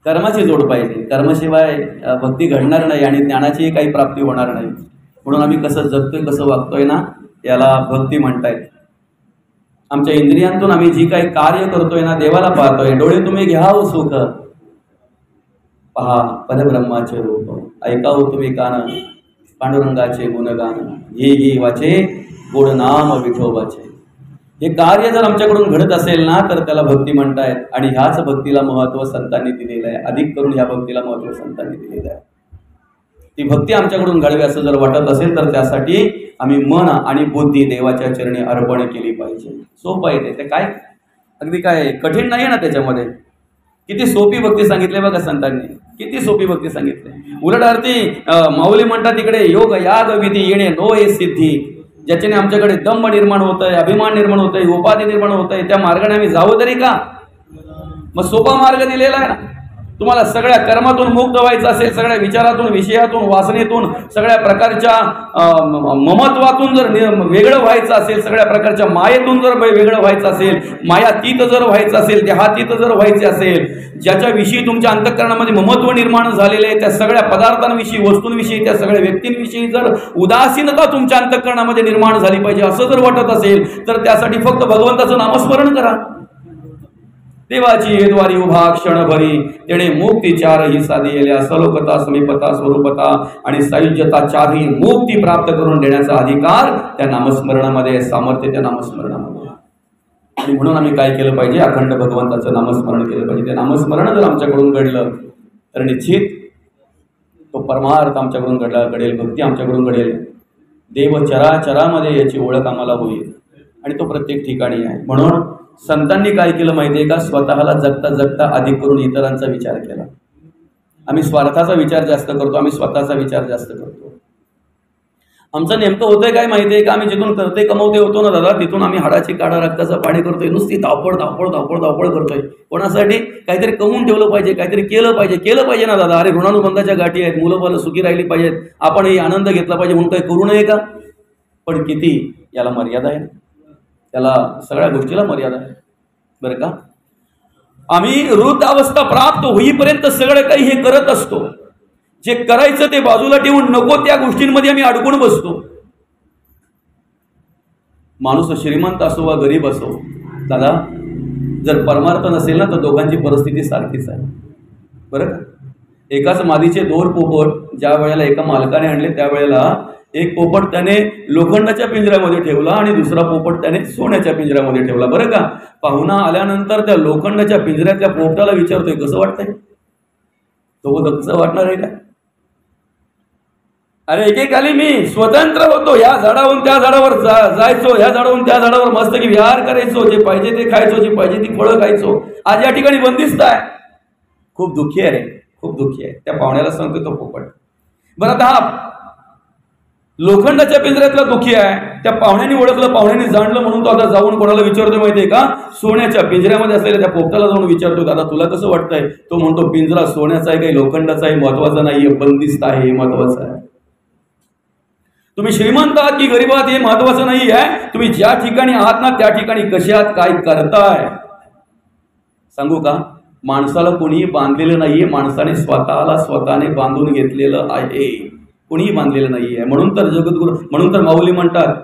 कर्माची जोड पाहिजे. कर्माशिवाय भक्ती घडणार नाही आणि ज्ञानाची काही प्राप्ती होणार नाही. म्हणून आम्ही कसं जगतोय, कसं वागतोय ना, याला भक्ती म्हणतायत. आमच्या इंद्रियांतून आम्ही जी काही कार्य करतोय ना, देवाला पाहतोय. डोळे तुम्ही घ्याव सुख, पहा परब्रह्माचे रूप, ऐकाव तुम्ही कान, पांडुरंगाचे गुणगान, घे वाचे गोड नाम विठोबाचे. हे कार्य जर आमच्याकडून घडत असेल ना, तर त्याला भक्ती म्हणतायत. आणि ह्याच भक्तीला महत्त्व संतांनी दिलेलं आहे. अधिक करून ह्या भक्तीला महत्त्व संतांनी दिलेलं आहे. ती भक्ती आमच्याकडून घडवी असं जर वाटत असेल, तर त्यासाठी आम्ही मन आणि बुद्धी देवाच्या चरणी अर्पण केली पाहिजे. सोपं आहे ते काय, अगदी काय कठीण नाही ना त्याच्यामध्ये. किती सोपी भक्ती सांगितली बघा संतांनी, किती सोपी भक्ती सांगितली. उलट अर्थी माऊली म्हणतात तिकडे, योग याग विधी येणे नो हे सिद्धी. ज्याच्याने आमच्याकडे दंभ निर्माण होत आहे, अभिमान निर्माण होत आहे, उपाधी निर्माण होत आहे, त्या मार्गाने आम्ही जावं तरी का. मग सोपा मार्ग दिलेला आहे ना. तुम्हाला सगळ्या कर्मातून मुक्त व्हायचं असेल, सगळ्या विचारातून, विषयातून, वासनेतून, सगळ्या प्रकारच्या ममत्वातून जर वेगळं व्हायचं असेल, सगळ्या प्रकारच्या मायेतून जर वेगळं व्हायचं असेल, मायातीत जर व्हायचं असेल, देहातीत जर व्हायचे असेल, ज्याच्याविषयी तुमच्या अंतःकरणामध्ये ममत्व निर्माण झालेले आहे, त्या सगळ्या पदार्थांविषयी, वस्तूंविषयी, त्या सगळ्या व्यक्तींविषयी जर उदासीनता तुमच्या अंतःकरणामध्ये निर्माण झाली पाहिजे असं जर वाटत असेल, तर त्यासाठी फक्त भगवंताचं नामस्मरण करा. देवाची हेद्वारी उभा क्षणभरी तेणे मुक्ती चारही साधियल्या, सलोकता, समीपता, स्वरूपता आणि सायुज्यता चारही मुक्ती प्राप्त करून देण्याचा अधिकार त्या नामस्मरणामध्ये, सामर्थ्य त्या नामस्मरणामध्ये. आणि म्हणून आम्ही काय केलं पाहिजे, अखंड भगवंताचं नामस्मरण केलं पाहिजे. ते नामस्मरण जर आमच्याकडून घडलं तर निश्चित तो परमार्थ आमच्याकडून घडेल, भक्ती आमच्याकडून घडेल, देव चराचरामध्ये याची ओळख आम्हाला होईल आणि तो प्रत्येक ठिकाणी आहे. म्हणून संतांनी काय केलं माहिती आहे का, स्वतःला जगता जगता अधिक करून इतरांचा विचार केला. आम्ही स्वार्थाचा विचार जास्त करतो, आम्ही स्वतःचा विचार जास्त करतो. आमचं नेमकं होतंय काय माहिती आहे का, आम्ही जिथून करते कमवते होतो ना दादा, तिथून आम्ही हाडाची काढा रक्ताचं पाणी करतोय, नुसती धावपळ धावपळ धावपळ धावपळ करतोय. कोणासाठी? काहीतरी कमवून ठेवलं पाहिजे, काहीतरी केलं पाहिजे ना दादा. अरे ऋणानुबंधाच्या गाठी आहेत, मुलं बालं सुखी राहिली पाहिजेत, आपण ही आनंद घेतला पाहिजे म्हणून काही करू नये का? पण किती याला मर्यादा आहे, त्याला सगळ्या गोष्टीला मर्यादा आहे बरं का. आम्ही वृद्धावस्था प्राप्त होईपर्यंत सगळं काही हे करत असतो. जे करायचं ते बाजूला ठेवून नको त्या गोष्टींमध्ये आम्ही अडकून बसतो. माणूस श्रीमंत असो वा गरीब असो दादा, जर परमार्थ नसेल ना तर दोघांची परिस्थिती सारखीच आहे बरं का. एकाच मादीचे 2 पोपट ज्या वेळेला एका मालकाने आणले, त्यावेळेला एक पोपट त्याने लोखंडाच्या पिंजऱ्यामध्ये ठेवला आणि दुसरा पोपट त्याने सोन्याच्या पिंजऱ्यामध्ये ठेवला बरं का. पाहुणा आल्यानंतर त्या लोखंडाच्या पिंजऱ्यातल्या पोपटाला विचारतोय, कसं वाटतंय? तो कसं वाटणार आहे का? अरे एकेकाली मी स्वतंत्र होतो, या झाडावरून त्या झाडावर जायचो, ह्या झाडावरून त्या झाडावर मस्त की विहार करायचो, जे पाहिजे ते खायचो, जे पाहिजे ती फळं खायचो. आज या ठिकाणी बंदिस्त आहे. खूप दुःखी आहे रे, खूप दुःखी आहे. त्या पाहुण्याला सांगतो तो पोपट. बरं आता हा लोखंडाच्या पिंजऱ्यातला दुःखी आहे, त्या पाहुण्याने ओळखलं, पाहुण्याने जाणलं, म्हणून तो आता जाऊन कोणाला विचारतोय माहितीये का, सोन्याच्या पिंजऱ्यामध्ये असलेल्या त्या पोपटाला जाऊन विचारतोय, दादा तुला कसं वाटतंय? तो म्हणतो, पिंजरा सोन्याचा आहे काही लोखंडाचा आहे महत्वाचा नाहीये, बंदिस्त आहे हे महत्वाचं आहे. तुम्ही श्रीमंत आहात की गरीब आहात हे महत्वाचं नाही आहे, तुम्ही ज्या ठिकाणी आहात ना त्या ठिकाणी कसे आहात, काय करताय. सांगू का, माणसाला कोणीही बांधलेलं नाहीये, माणसाने स्वतःने बांधून घेतलेलं आहे, कोणीही बांधलेलं नाहीये. म्हणून तर जगद्गुरु, म्हणून तर माऊली म्हणतात,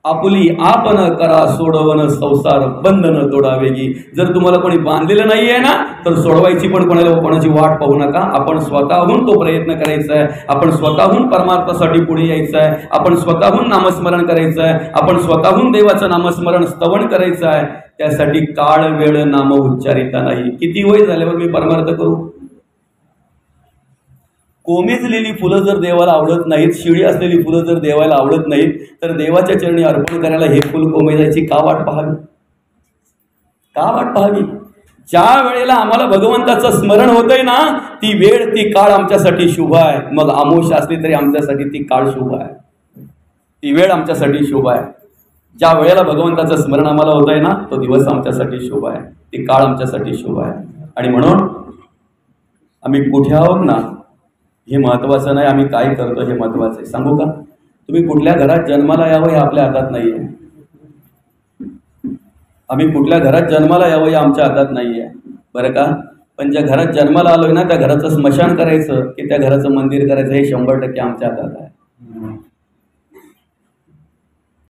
आपुली आपण करा सोडवण संसार बंधन तोडावेगी. जर तुम्हाला कोणी बांधलेलं नाहीये ना तर सोडवायची पण कोणाची वाट पाहू नका. आपण स्वतःहून तो प्रयत्न करायचा आहे, आपण स्वतःहून परमार्थासाठी पुढे यायचं आहे, आपण स्वतःहून नामस्मरण करायचं आहे, आपण स्वतःहून देवाचं नामस्मरण स्तवन करायचं आहे. त्यासाठी काळ वेळ नाम उच्चारिता नाही. किती वय झाल्यावर मी परमार्थ करू? कोमेजलेली फुलं जर देवाला आवडत नाहीत, शिळी असलेली फुलं जर देवाला आवडत नाहीत, तर देवाच्या चरणी अर्पण करायला हे फुल कोमेजायची का वाट पाहावी, का वाट पाहावी? ज्या वेळेला आम्हाला भगवंताचं स्मरण होतंय ना, ती वेळ, ती काळ आमच्यासाठी शुभ आहे. मग आमोश असली तरी आमच्यासाठी ती काळ शुभ आहे, ती वेळ आमच्यासाठी शुभ आहे. ज्या वेळेला भगवंताचं स्मरण आम्हाला होतंय ना तो दिवस आमच्यासाठी शुभ आहे, ती काळ आमच्यासाठी शुभ आहे. आणि म्हणून आम्ही कुठे आहोत ना हे महत्वाचं नाही, आम्ही काय करतो हे महत्वाचं आहे. सांगू का, तुम्ही कुठल्या घरात जन्माला यावं हे आपल्या हातात नाहीये. आम्ही कुठल्या घरात जन्माला यावं हे आमच्या हातात नाहीये बरं का. पण ज्या घरात जन्माला आलोय ना त्या घराचं स्मशान करायचं की त्या घराचं मंदिर करायचं हे 100% आमच्या हातात आहे.